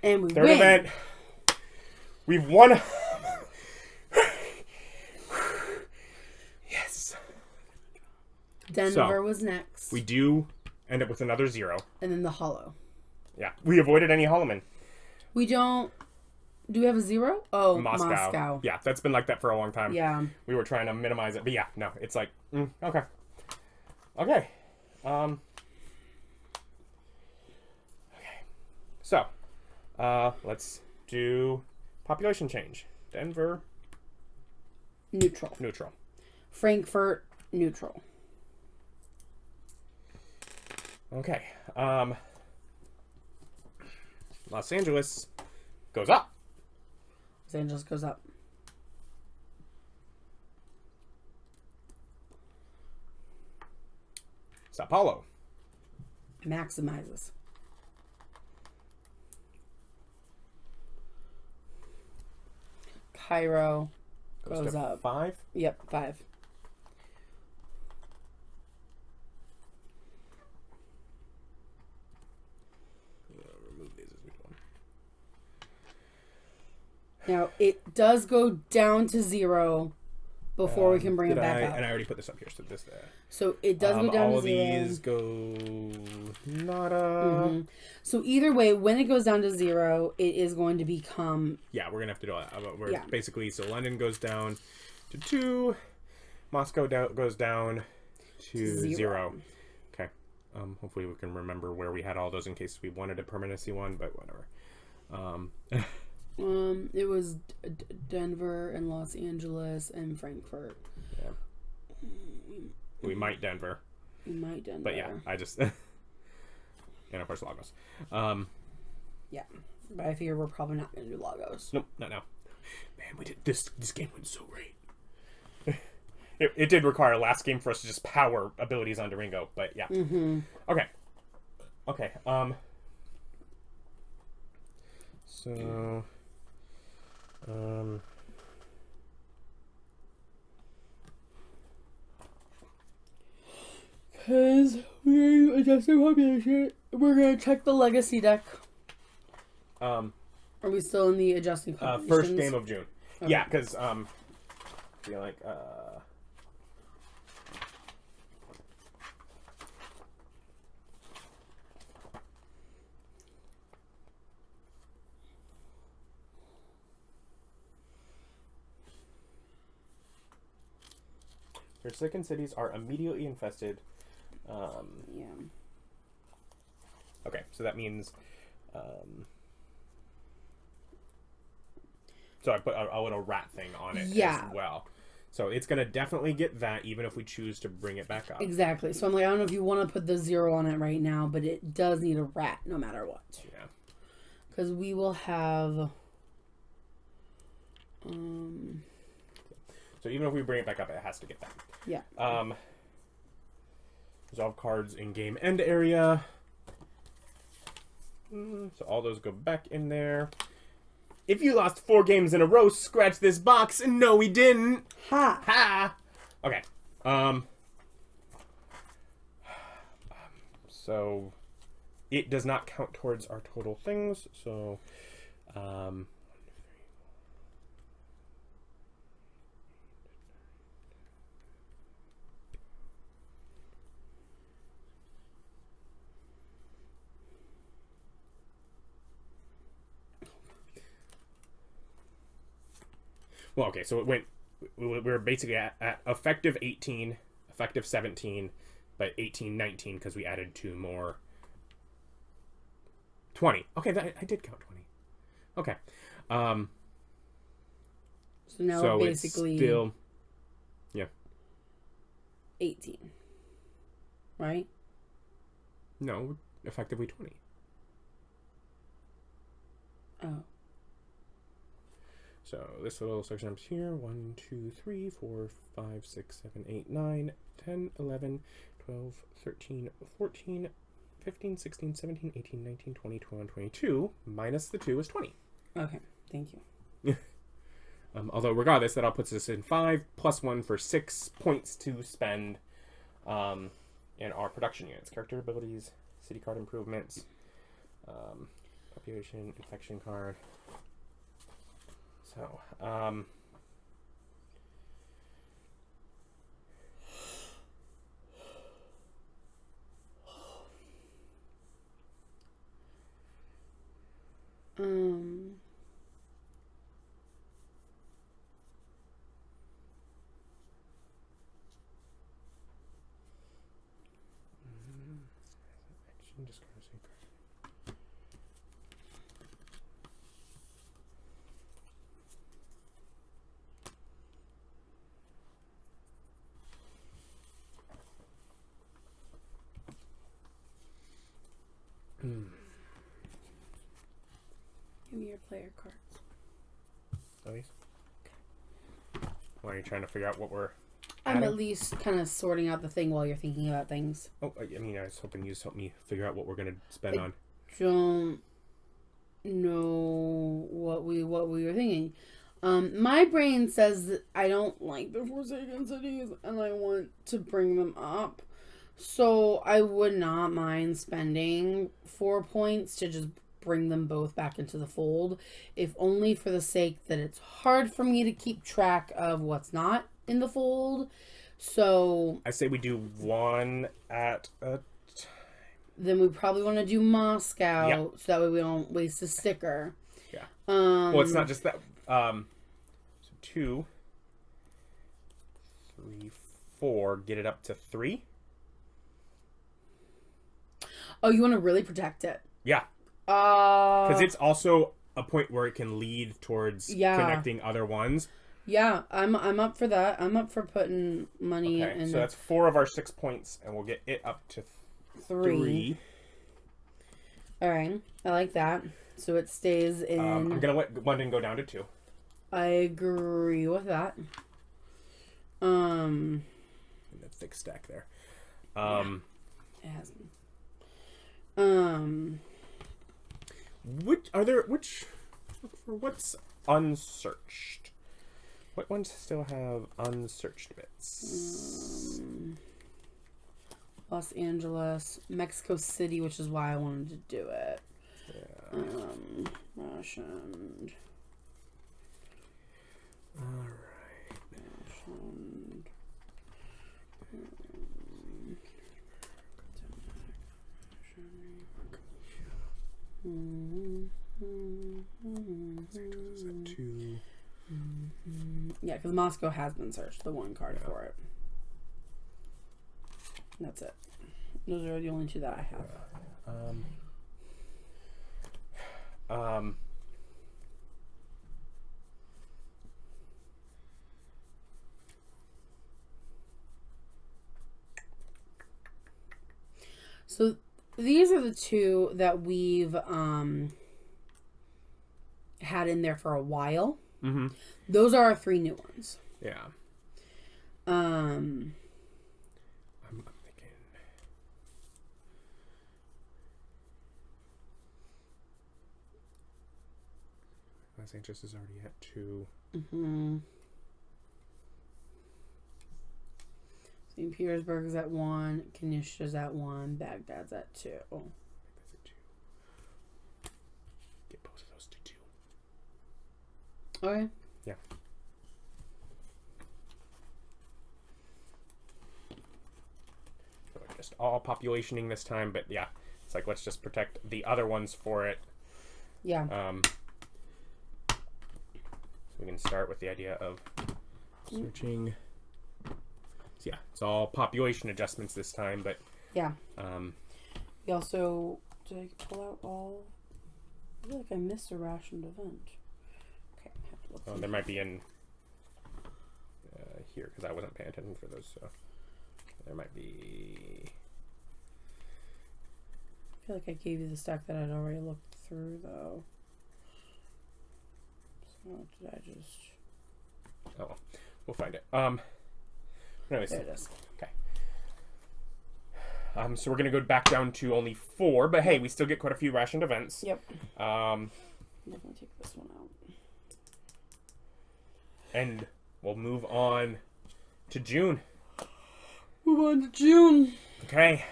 And we Third win. event. We've won. Yes. Denver was next. We do end up with another 0. And then the hollow. Yeah. We avoided any Holloman. We don't... Do we have a 0? Oh, Moscow. Yeah, that's been like that for a long time. Yeah. We were trying to minimize it. But yeah, no. It's like, okay. Okay. Okay. So, let's do population change. Denver. Neutral. Neutral. Frankfurt. Neutral. Okay. Los Angeles goes up. Los Angeles goes up. Sao Paulo. Maximizes. Cairo goes to up. 5. Yep, 5. Remove these as we go. Now, it does go down to 0 before we can bring it back up. And I already put this up here. So this. So it does go down all to 0. All of these go nada. Mm-hmm. So either way, when it goes down to 0, it is going to become... Yeah, we're going to have to do all that. Basically, so London goes down to 2. Moscow goes down to 0. Okay. Hopefully we can remember where we had all those in case we wanted a permanency one, but whatever. It was Denver and Los Angeles and Frankfurt. Yeah. We might Denver. But yeah, I just... and of course Lagos. Yeah. But I figure we're probably not going to do Lagos. Nope, not now. Man, we did this game went so great. It did require a last game for us to just power abilities onto Ringo, but yeah. Mm-hmm. Okay. So... Because we're adjusting population, we're going to check the legacy deck. Are we still in the adjusting populations? First game of June. Okay. Yeah, because I feel like your second cities are immediately infested. Yeah. Okay, so that means so I put a little rat thing on it as well. So it's going to definitely get that even if we choose to bring it back up. Exactly. So I'm like, I don't know if you want to put the 0 on it right now, but it does need a rat no matter what. Yeah. Because we will have... So even if we bring it back up, it has to get that. Yeah. Resolve cards in game end area. So all those go back in there. If you lost 4 games in a row, scratch this box. No, we didn't. Ha! Ha! Okay. So it does not count towards our total things. So, well, okay, so it went... We're basically at effective 18, effective 17, but 18, 19, because we added 2 more. 20. Okay, I did count 20. Okay. So now we're basically... It's still... Yeah. 18. Right? No, effectively 20. Oh. So this little section up here, 1, 2, 3, 4, 5, 6, 7, 8, 9, 10, 11, 12, 13, 14, 15, 16, 17, 18, 19, 20, 21, 22, minus the 2 is 20. Okay, thank you. Although regardless, that all puts us in 5, plus 1 for 6 points to spend in our production units. Character abilities, city card improvements, population, infection card. So, discard a secret. Give me your player cards. Oh, these? Okay. Why are you trying to figure out what we're I'm adding? at least kind of sorting out the thing while you're thinking about things. Oh, I mean, I was hoping you just help me figure out what we're going to spend on. Don't know what we were thinking. My brain says that I don't like the Forsaken Cities and I want to bring them up. So I would not mind spending 4 points to just bring them both back into the fold, if only for the sake that it's hard for me to keep track of what's not. in the fold. So I say we do one at a then we probably want to do Moscow, Yep. so that way we don't waste a sticker. Yeah. Well, it's not just that. So 2, 3, 4. Get it up to 3. Oh, you want to really protect it? Yeah. Because it's also a point where it can lead towards connecting other ones. Yeah, I'm up for that. I'm up for putting money in. So that's 4 of our 6 points, and we'll get it up to 3. All right, I like that. So it stays in. I'm gonna let London go down to 2. I agree with that. And that thick stack there. It has. What's unsearched? What ones still have unsearched bits? Los Angeles, Mexico City, which is why I wanted to do it. Yeah. Rationed. All right. Rationed. Is that 2? Yeah, because Moscow has been searched. The one card for it. That's it. Those are the only 2 that I have. So these are the 2 that we've had in there for a while. Mm-hmm. Those are our 3 new ones. Yeah. Um. I'm thinking. Los Angeles is already at 2. Mm-hmm. St. Petersburg's at 1. Kanishka's at 1. Baghdad's at 2. That's a 2. Get both of those to 2. Okay. Yeah. So just all populationing this time, but yeah, it's like let's just protect the other ones for it. Yeah. So we can start with the idea of searching. So yeah, it's all population adjustments this time, but yeah. We also did I pull out all? I feel like I missed a rationed event. Okay, I have to look. There might be in here because I wasn't paying attention for those. So there might be. I feel like I gave you the stack that I'd already looked through, though. So did I just? Oh, well, we'll find it. Anyways, There it is. Okay. So we're gonna go back down to only 4, but hey, we still get quite a few rationed events. Yep. I'm gonna take this one out. And we'll move on to June. Move on to June. Okay.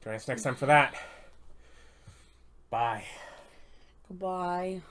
Join us next time for that. Bye. Goodbye.